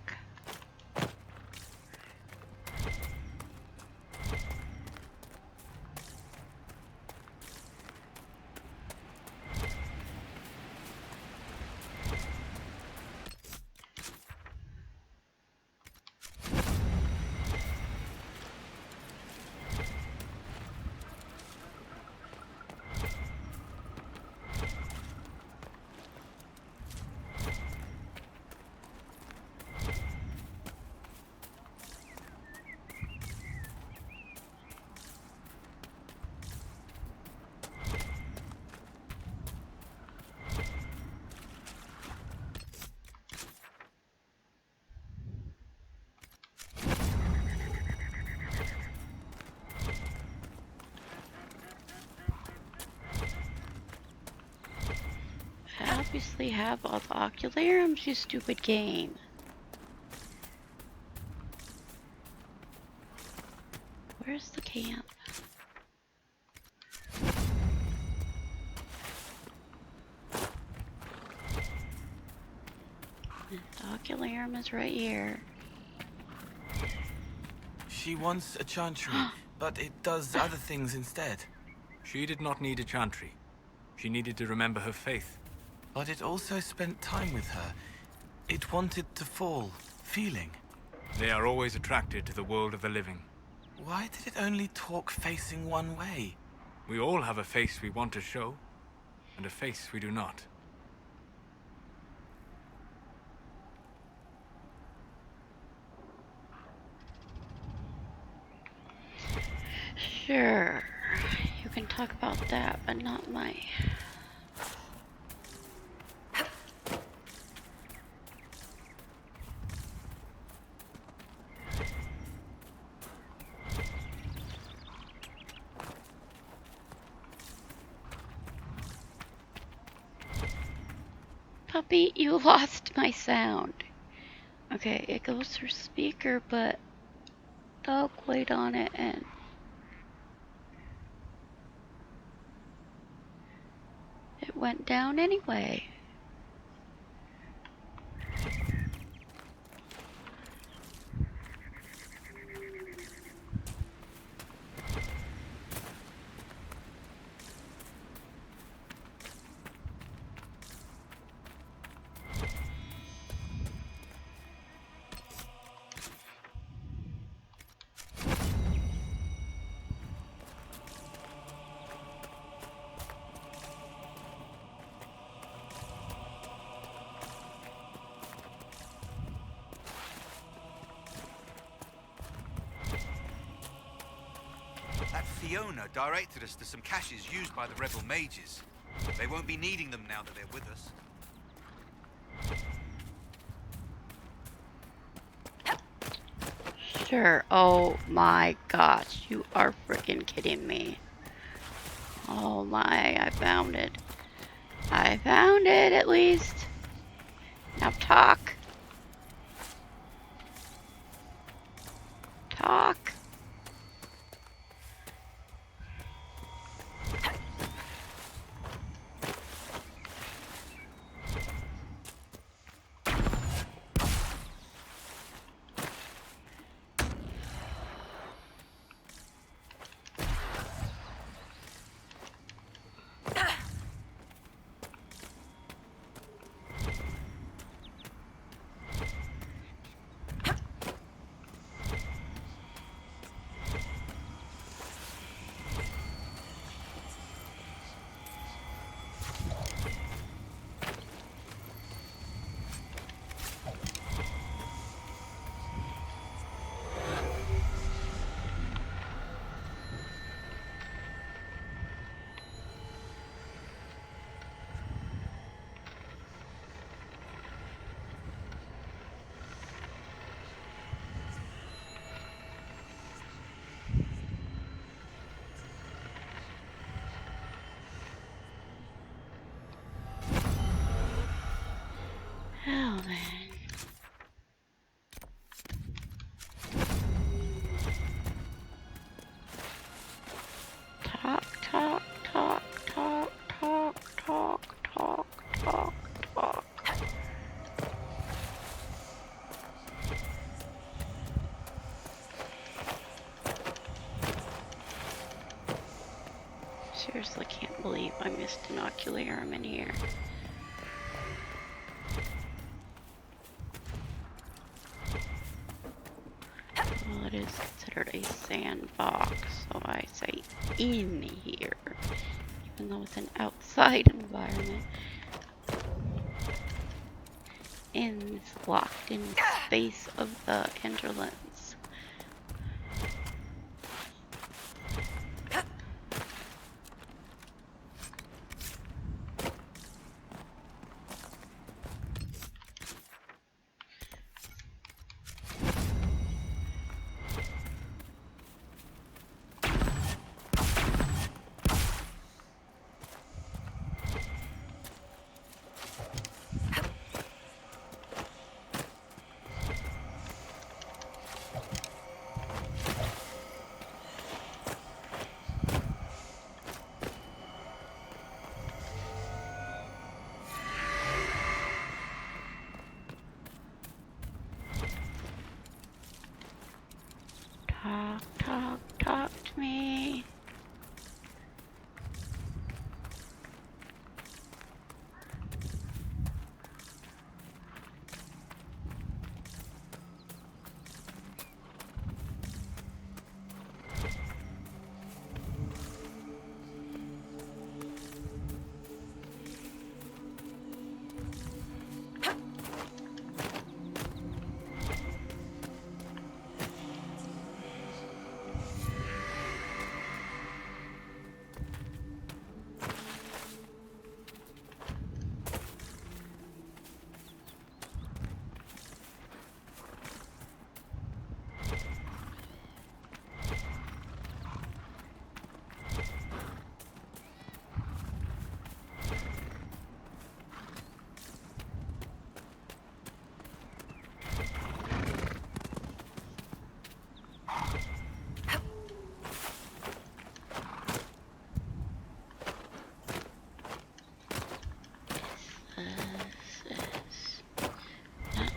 I obviously have all the oculariums, you stupid game. Where's the camp? The ocularium is right here. She wants a chantry, but it does other things instead. She did not need a chantry. She needed to remember her faith. But it also spent time with her. It wanted to fall, feeling. They are always attracted to the world of the living. Why did it only talk facing one way? We all have a face we want to show, and a face we do not. Sure, you can talk about that, but not my... Puppy, you lost my sound. Okay, it goes through speaker, but dog played on it and it went down anyway. That Fiona directed us to some caches used by the rebel mages. They won't be needing them now that they're with us. Sure. Oh my gosh, you are freaking kidding me. Oh my, I found it. I found it at least. Now talk. Talk. Hell then. Talk, talk, talk, talk, talk, talk, talk, talk, talk. Seriously can't believe I missed an ocularium in here. Well, it is considered a sandbox, so I say in here, even though it's an outside environment. In this locked-in space of the hinterlands.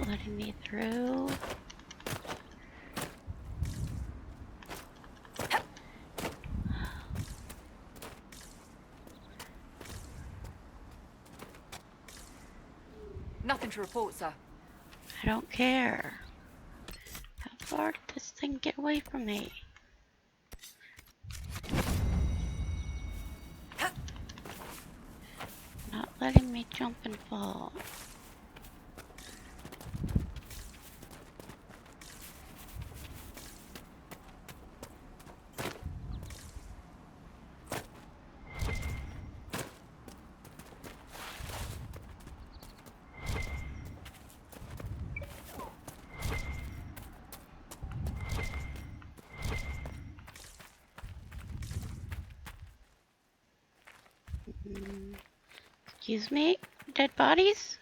letting me through. Nothing to report, sir. I don't care. How far did this thing get away from me? Not letting me jump and fall. Excuse me? Dead bodies?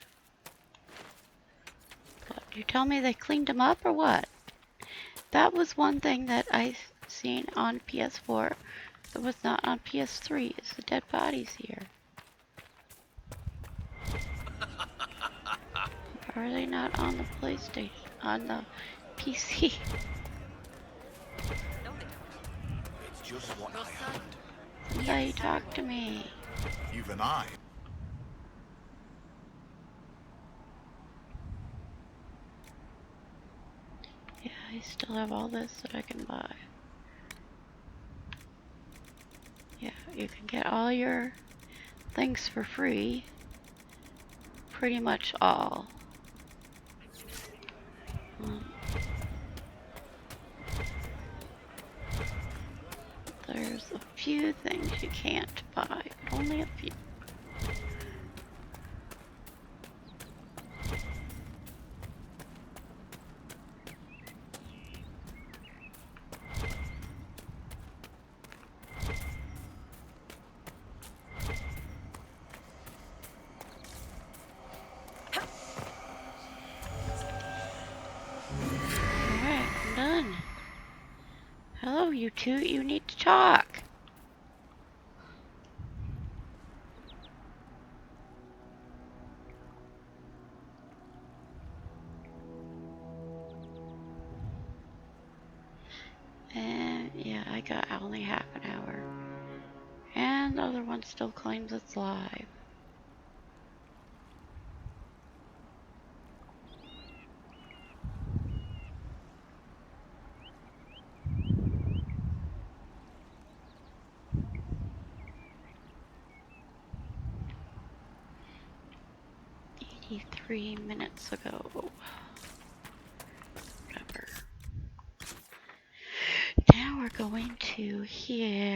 What, you tell me they cleaned them up or what? That was one thing that I seen on PS4 that was not on PS3 is the dead bodies here. Are they not on the PlayStation? On the PC? It's just what I had. Somebody talk to me. You've an eye. Yeah, I still have all this that I can buy. Yeah, you can get all your things for free. Pretty much all. There's a few things you can't buy, but only a few. Alright, I'm done. Hello, you two. You need to talk. And yeah, I only half an hour. And the other one still claims it's live. Three minutes ago. Whatever. Now we're going to here.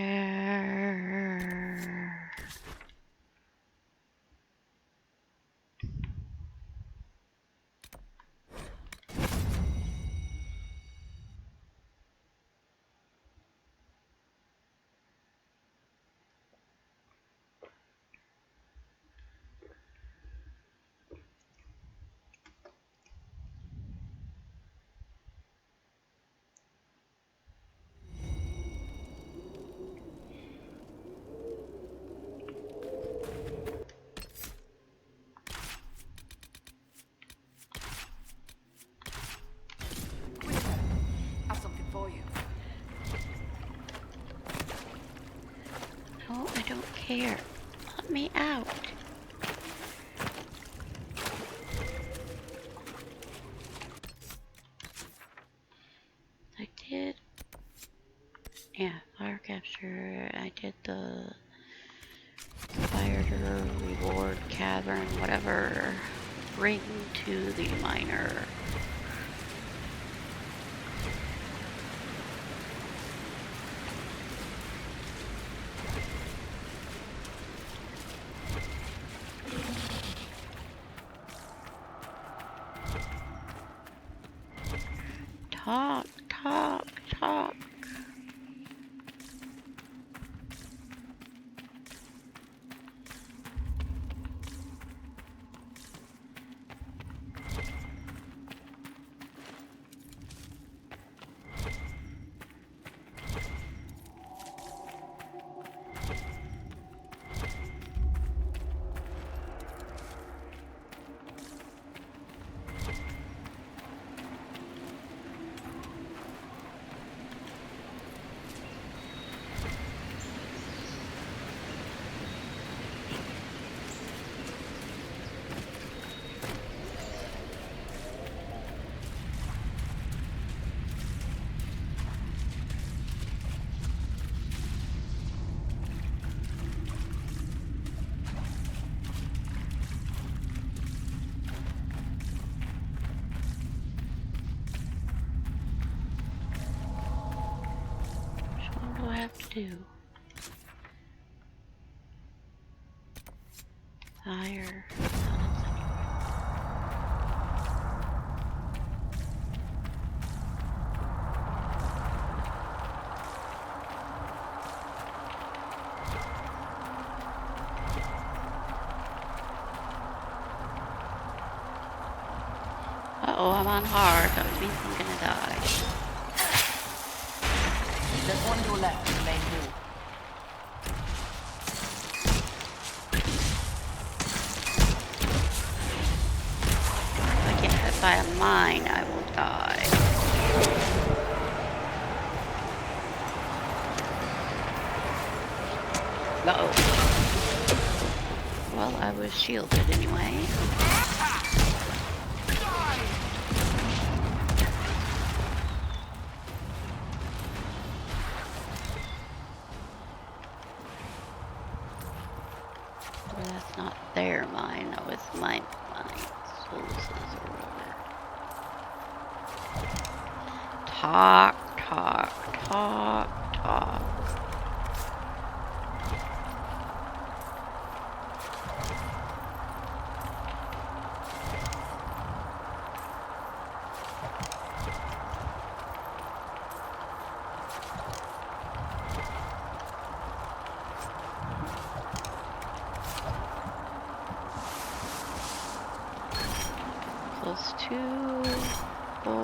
Have something for you. No, I don't care. Let me out. I did. Yeah, fire capture. I did the fire reward cavern, whatever. Bring to the miner. Talk, talk, talk. do? Fire. Uh-oh, I'm on hard. That means I'm gonna die. There's one to your left in the main hall. If I get hit by a mine, I will die. Uh-oh. Well, I was shielded anyway. Well, that's not their mine, that was my mine. Solus's or whatever. Talk, talk, talk, talk. Plus 2, 4,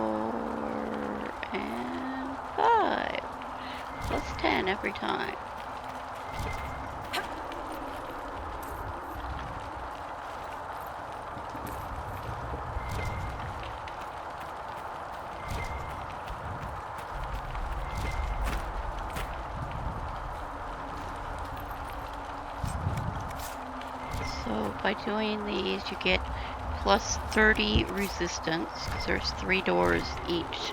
and 5. Plus 10 every time. So by doing these, you get plus 30 resistance, because there's 3 doors each.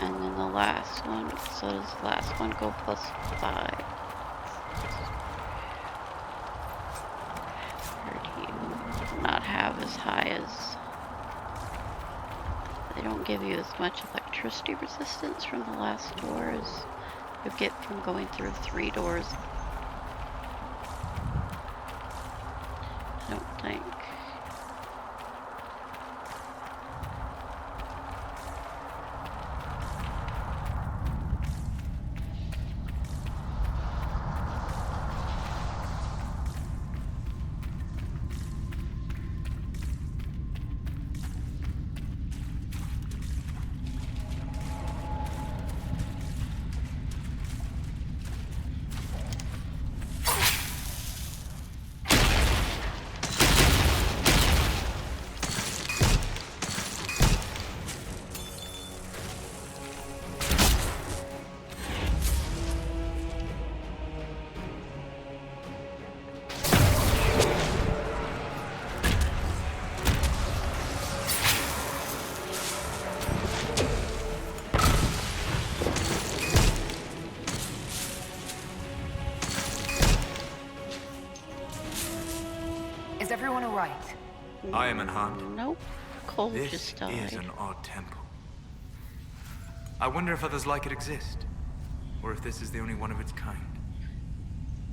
And then the last one, so does the last one go plus 5? Or do you not have as high as... They don't give you as much electricity resistance from the last door as you get from going through 3 doors. I don't think. Is everyone alright? I am unharmed. Nope. Cole This just died. is an odd temple. I wonder if others like it exist, or if this is the only one of its kind.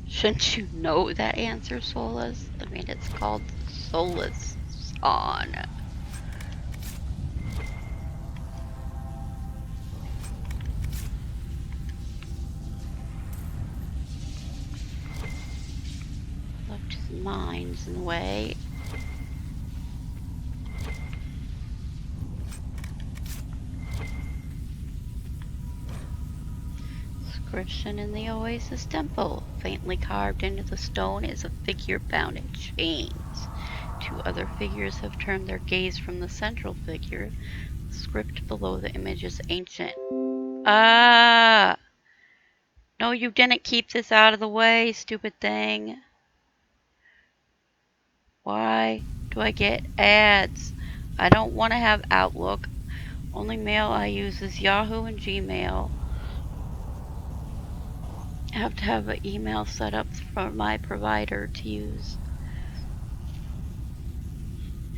Shouldn't you know that answer, Solus? I mean, it's called Solus on. Left his mines in the way. Inscription in the Oasis Temple. Faintly carved into the stone is a figure bound in chains. 2 other figures have turned their gaze from the central figure. The script below the image is ancient. Ah! No, you didn't keep this out of the way, stupid thing. Why do I get ads? I don't want to have Outlook. Only mail I use is Yahoo and Gmail. I have to have an email set up for my provider to use.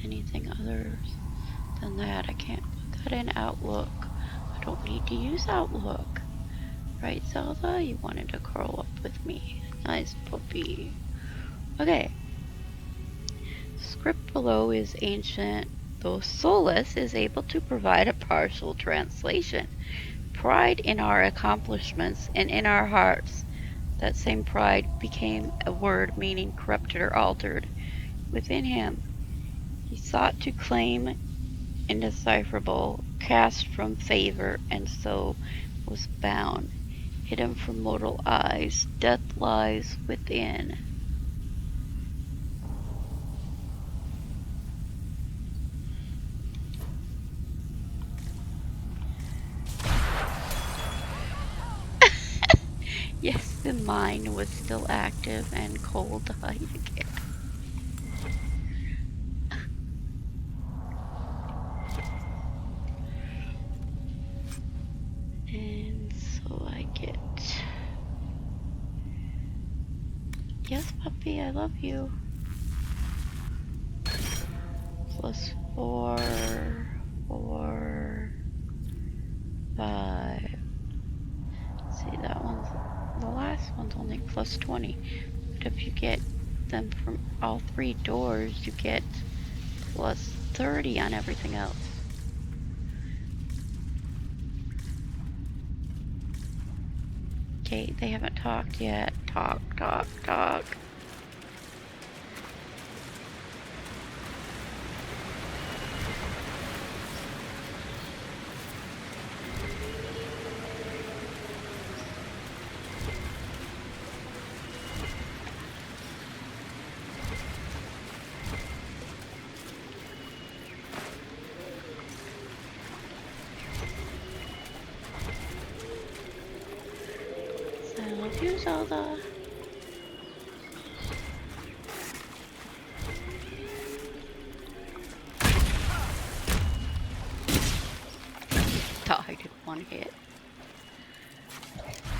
Anything other than that, I can't put that in Outlook. I don't need to use Outlook. Right, Zelda? You wanted to curl up with me. Nice puppy. Okay. Script below is ancient, though Solus is able to provide a partial translation. Pride in our accomplishments and in our hearts. That same pride became a word meaning corrupted or altered within him. He sought to claim indecipherable, cast from favor, and so was bound. Hidden from mortal eyes, death lies within. Yes, the mine was still active and Cole died again. And so I get... Yes, puppy, I love you. Plus 4, 4, 5. See, that one's... The last one's only plus 20. But if you get them from all 3 doors, you get plus 30 on everything else. Okay, they haven't talked yet. Talk, talk, talk. I love you, Zelda. Died in one hit.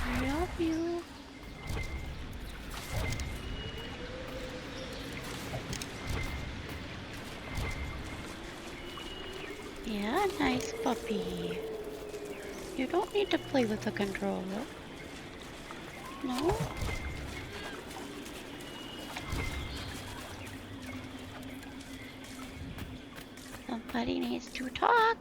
I love you. Yeah, nice puppy. You don't need to play with the controller. No? Somebody needs to talk.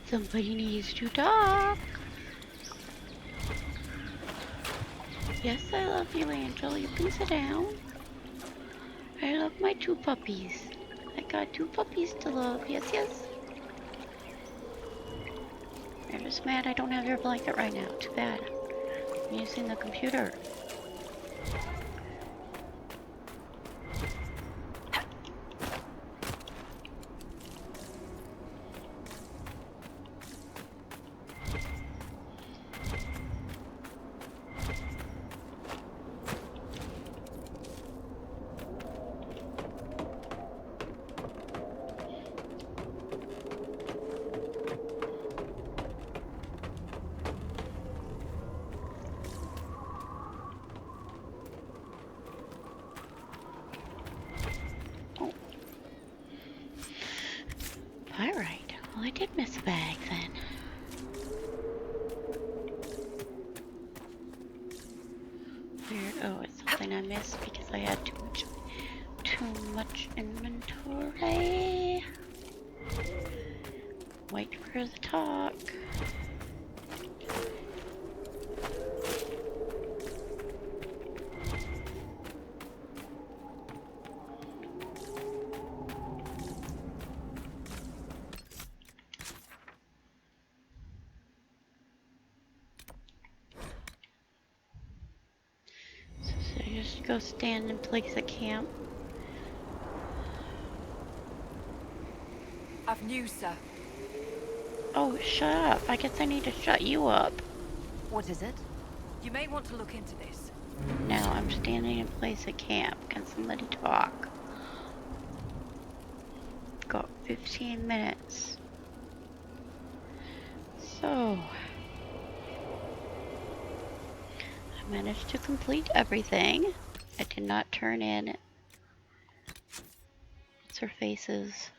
Somebody needs to talk. Yes, I love you, Angel. You can sit down. I love my 2 puppies. I got 2 puppies to love. Yes, yes. You're just mad I don't have your blanket right now. Too bad. I'm using the computer. Alright, well I did miss a bag then. Weird. Oh, it's something I missed because I had too much inventory. Wait for the talk. So just go stand in place at camp. I've news, sir. Oh, shut up. I guess I need to shut you up. What is it? You may want to look into this. Now I'm standing in place at camp. Can somebody talk? Got 15 minutes. So... managed to complete everything. I did not turn in what's her face's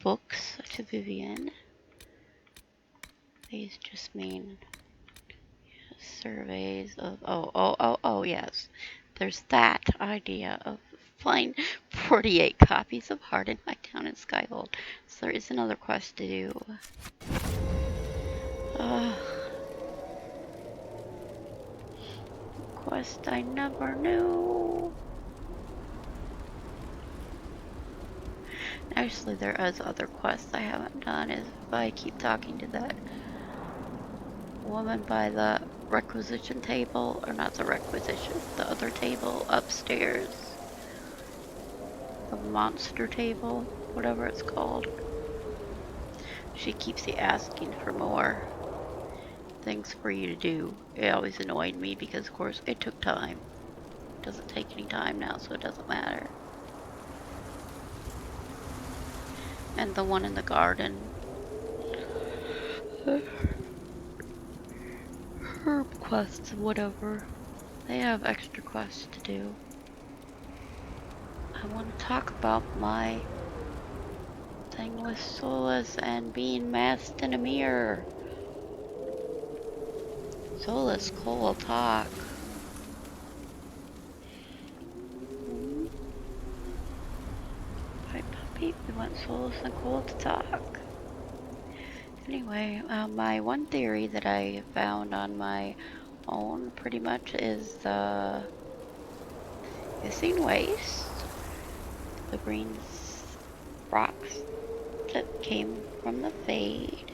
books to Vivian. These just mean surveys of oh yes. There's that idea of find 48 copies of Heart in Hightown and Skyhold. So there is another quest to do. Quest I never knew. Actually, there is other quests I haven't done. Is if I keep talking to that woman by the requisition table, or not the requisition, the other table upstairs. The monster table, whatever it's called. She keeps asking for more things for you to do. It always annoyed me because, of course, it took time. It doesn't take any time now, so it doesn't matter. And the one in the garden. Herb quests, whatever. They have extra quests to do. I want to talk about my thing with Solus and being masked in a mirror. Solus, Cole, talk. Hi, puppy. We want Solus and Cole to talk. Anyway, my one theory that I found on my own pretty much is the missing waste. The green rocks that came from the Fade.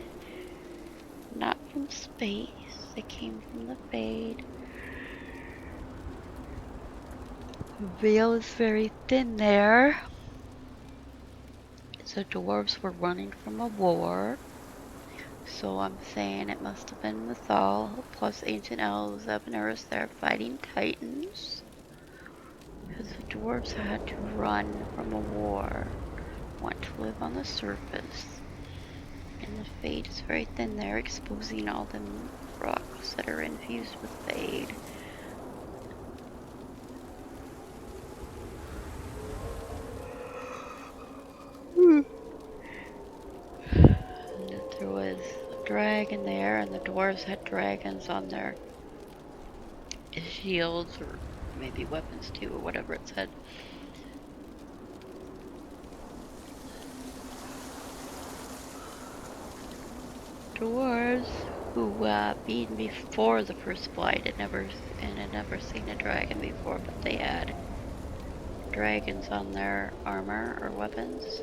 Not from space. They came from the Fade. The veil is very thin there. The dwarves were running from a war. So I'm saying it must have been Mythal plus ancient elves up in Earth there fighting titans. Because the dwarves had to run from a war. Want to live on the surface. And the Fade is very thin there, exposing all the rocks that are infused with Fade. And there was a dragon there, and the dwarves had dragons on their shields, or maybe weapons too, or whatever it said. Dwarves who been before the first flight had never seen a dragon before, but they had dragons on their armor or weapons.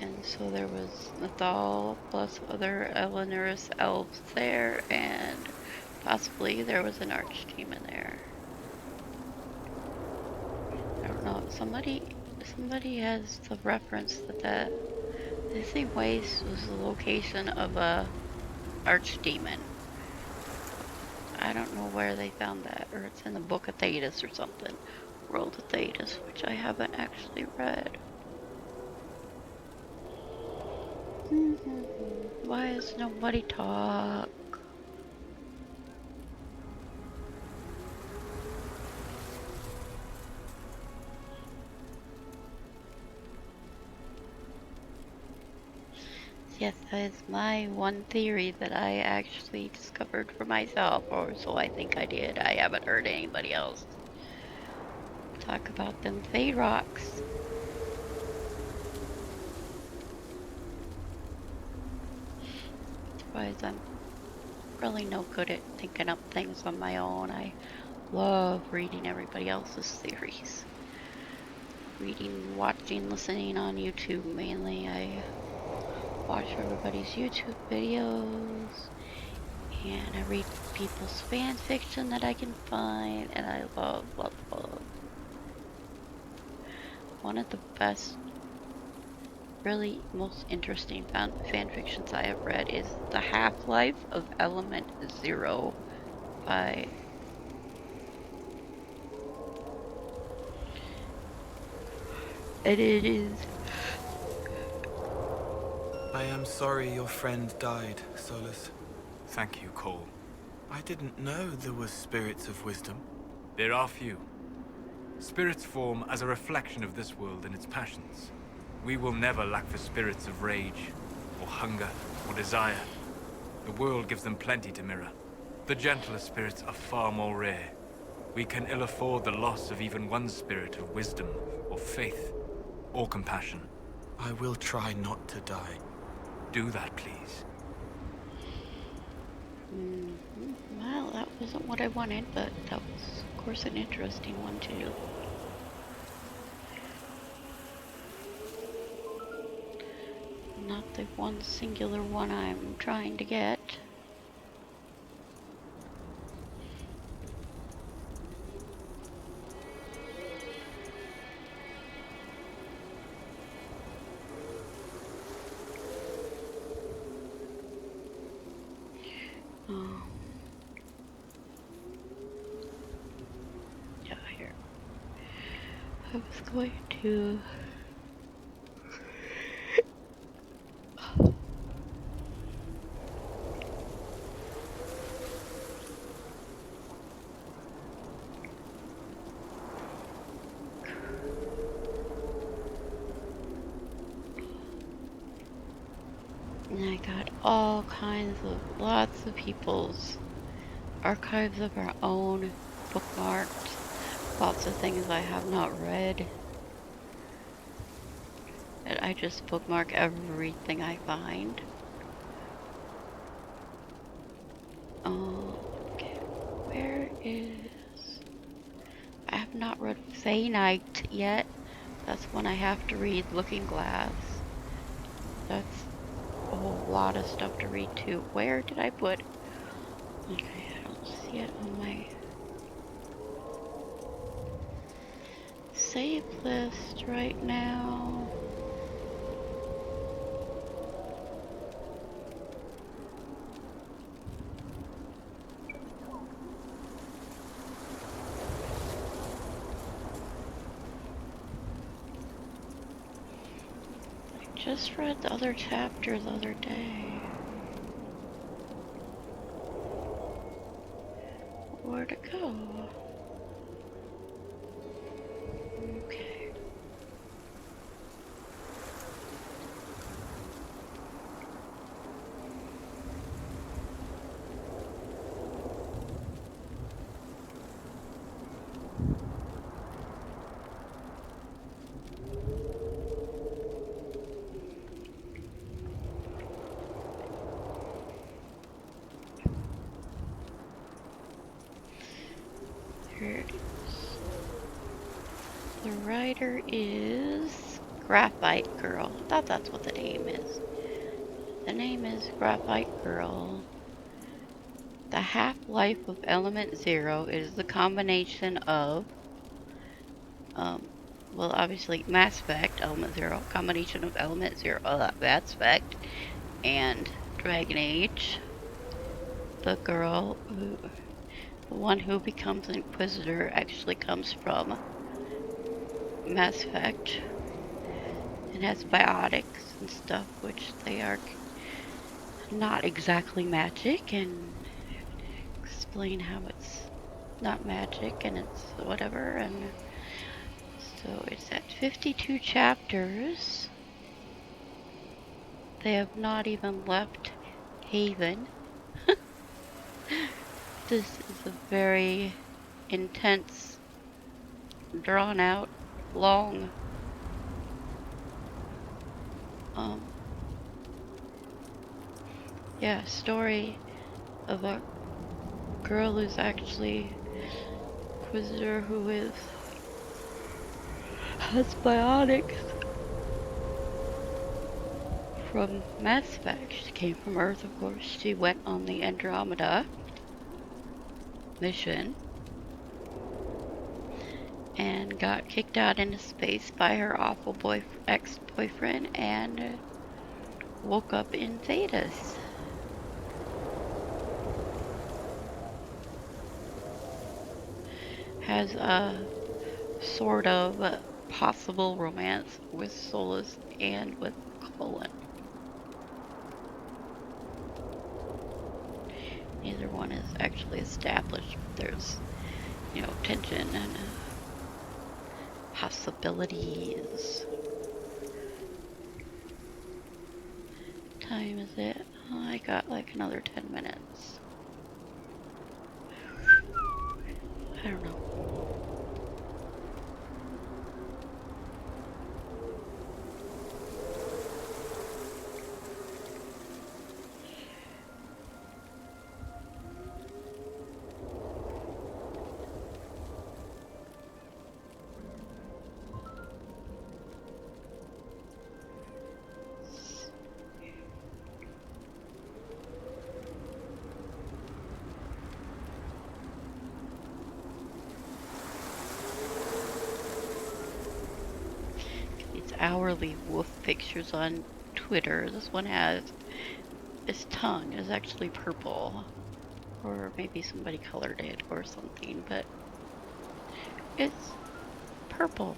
And so there was Nathal plus other Eleanor's elves there, and possibly there was an archdemon there. I don't know. Somebody has the reference that the same waste was the location of a archdemon. I don't know where they found that, or it's in the Book of Thetis or something. World of Thetis, which I haven't actually read. Why does nobody talk? Yes, that is my one theory that I actually discovered for myself, or so I think I did. I haven't heard anybody else talk about them Fade rocks. Otherwise, I'm really no good at thinking up things on my own. I love reading everybody else's theories. Reading, watching, listening on YouTube mainly. I watch everybody's YouTube videos, and I read people's fan fiction that I can find, and I love. One of the best, really most interesting fan fictions I have read is The Half-Life of Element Zero by and it is. I am sorry your friend died, Solus. Thank you, Cole. I didn't know there were spirits of wisdom. There are few. Spirits form as a reflection of this world and its passions. We will never lack for spirits of rage, or hunger, or desire. The world gives them plenty to mirror. The gentler spirits are far more rare. We can ill afford the loss of even one spirit of wisdom, or faith, or compassion. I will try not to die. Do that, please. Well, that wasn't what I wanted, but that was, of course, an interesting one too. Not the one singular one I'm trying to get. Oh. Yeah, here. I was going to... And I got all kinds of, lots of people's archives of our own bookmarked. Lots of things I have not read. And I just bookmark everything I find. Okay, where is... I have not read Fey Night yet. That's one I have to read. Looking Glass. That's a whole lot of stuff to read too. Where did I put? Okay, I don't see it on my save list right now. Just read the other chapter the other day. Where'd it go? Okay. Here it is. The writer is Graphite Girl. I thought that's what the name is. The name is Graphite Girl. The half-life of Element Zero is the combination of, well, obviously Mass Effect, Element Zero, combination of Element Zero, Mass Effect, and Dragon Age. The girl who, the one who becomes an Inquisitor actually comes from Mass Effect and has biotics and stuff, which they are not exactly magic, and explain how it's not magic and it's whatever. And so it's at 52 chapters. They have not even left Haven. This is a very intense, drawn out, long yeah, story of a girl who's actually Inquisitor who has biotics from Mass Effect. She came from Earth, of course. She went on the Andromeda mission and got kicked out into space by her awful ex-boyfriend and woke up in Thetis. Has a sort of possible romance with Solus and with Colin. one is actually established. There's, you know, tension and possibilities. Time is it? Oh, I got like another 10 minutes. I don't know. These hourly wolf pictures on Twitter. This one has, his tongue is actually purple. Or maybe somebody colored it or something, but it's purple.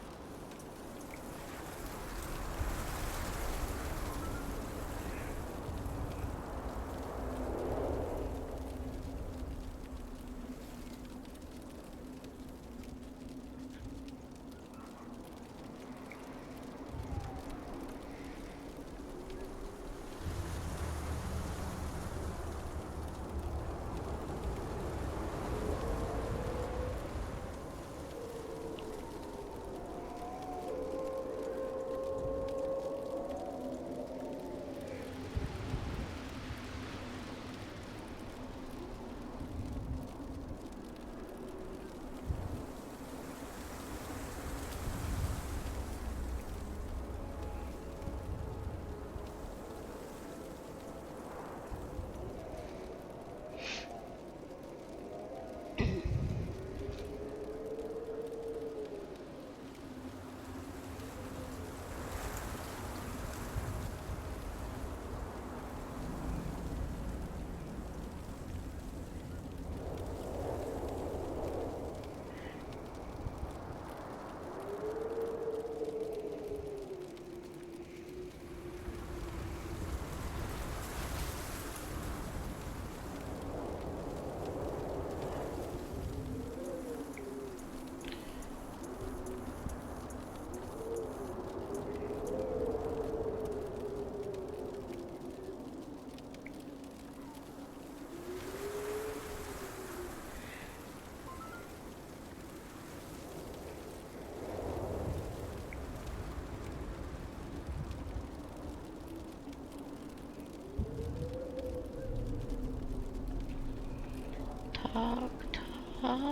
Talk, talk.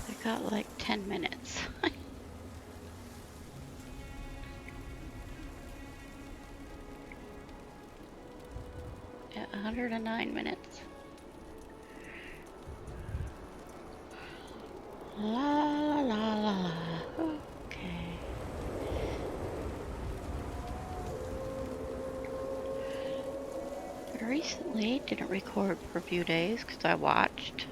I got like 10 minutes. At 109 minutes. La la la la la. Okay. I recently didn't record for a few days because I watched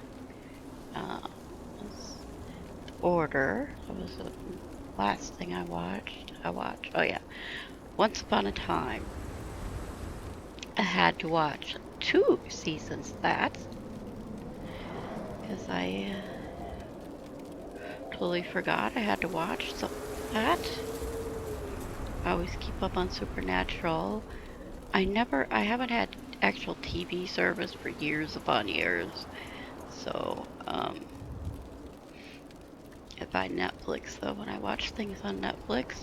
Order. That was the last thing I watched. Oh yeah, Once Upon a Time. I had to watch 2 seasons of that because I totally forgot I had to watch that. I always keep up on Supernatural. I haven't had actual TV service for years upon years. So, I buy Netflix though when I watch things on Netflix.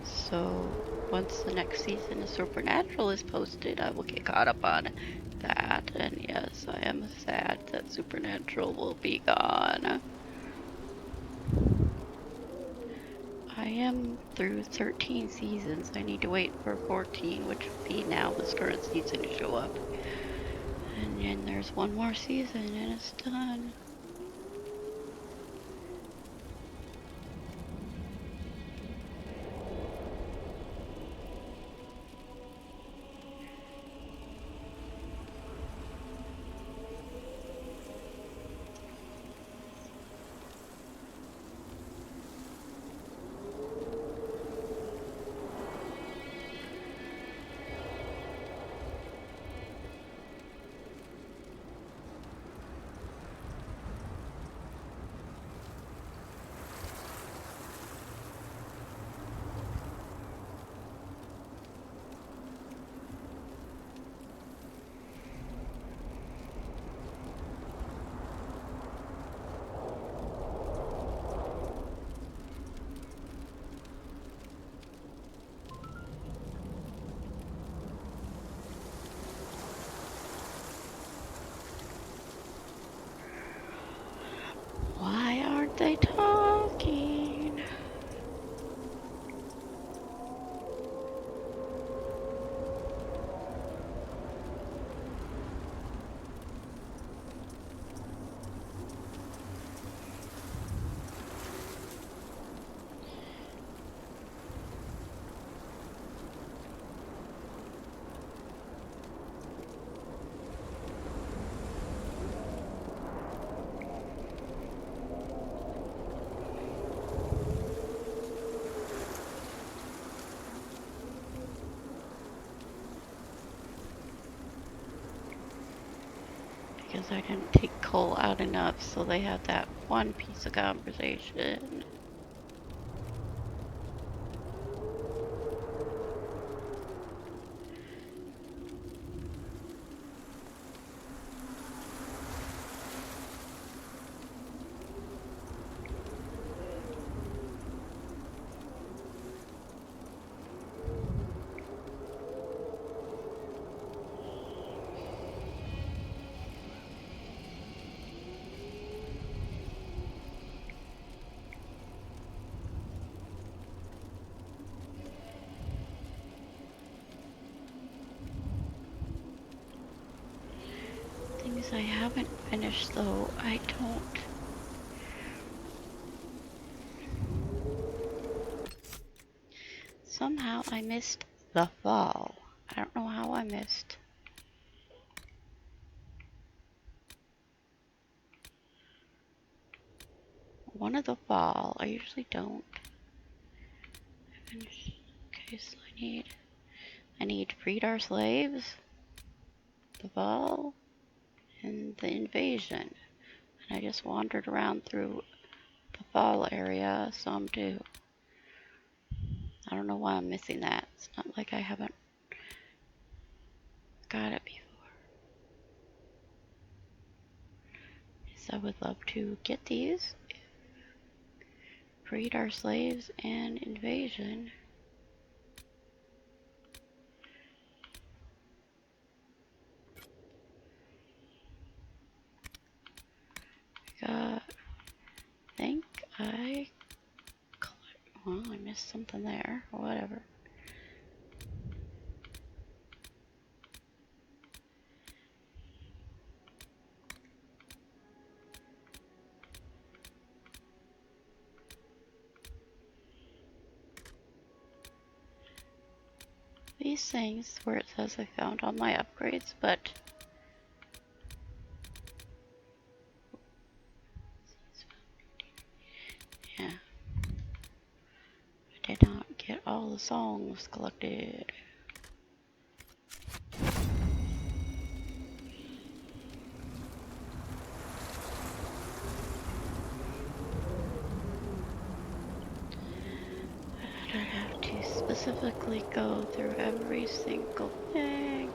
So once the next season of Supernatural is posted, I will get caught up on that. And yes, I am sad that Supernatural will be gone. I am through 13 seasons. I need to wait for 14, which would be now this current season to show up. And then there's one more season and it's done. because I didn't take Cole out enough, so they had that one piece of conversation. Things I haven't finished though, I don't. Somehow I missed the fall. I don't know how I missed. One of the fall. I usually don't. Finish. Okay, so I need freed our slaves, the fall, and the invasion. And I just wandered around through the fall area some too. I don't know why I'm missing that. It's not like I haven't got it before. So I would love to get these. Freed our slaves and invasion. I think well, I missed something there. Whatever. These things where it says I found all my upgrades, but yeah, I did not get all the songs collected. I don't have to specifically go through every single thing.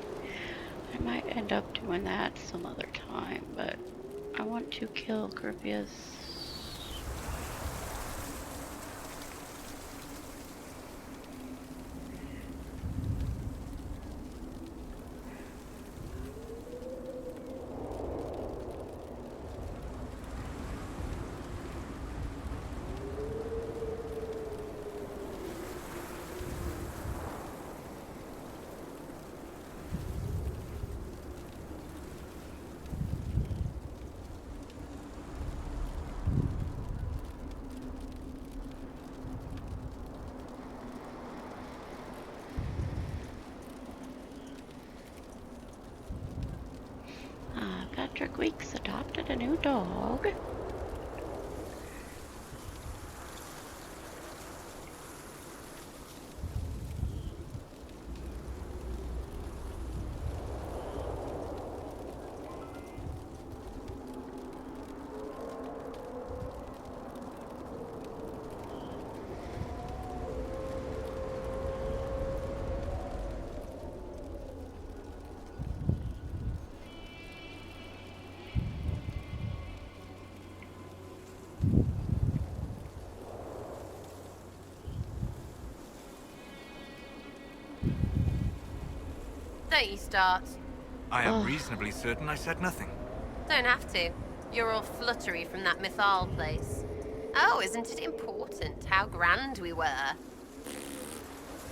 I might end up doing that some other time, but I want to kill Corypheus. Patrick Weeks adopted a new dog. Don't you start. I am reasonably certain I said nothing. Don't have to. You're all fluttery from that Mythal place. Oh, isn't it important how grand we were?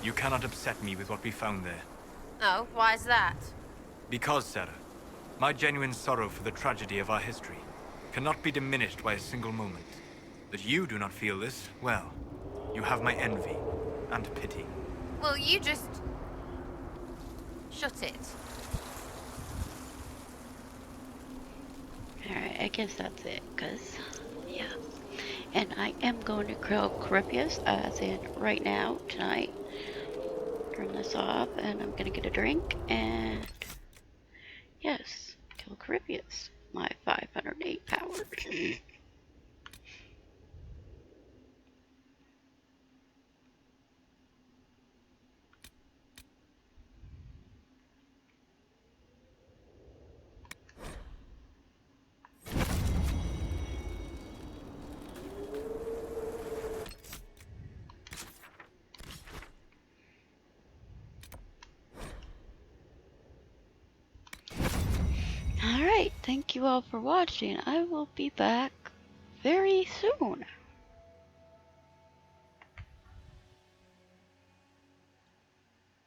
You cannot upset me with what we found there. Oh, why's that? Because, Sarah, my genuine sorrow for the tragedy of our history cannot be diminished by a single moment. That you do not feel this, well, you have my envy and pity. Well, you just... shut it. Alright, I guess that's it, because, yeah. And I am going to kill Corypheus, as in right now, tonight. Turn this off, and I'm going to get a drink, and yes, kill Castle Caribius. My 508 power. Alright, thank you all for watching. I will be back very soon.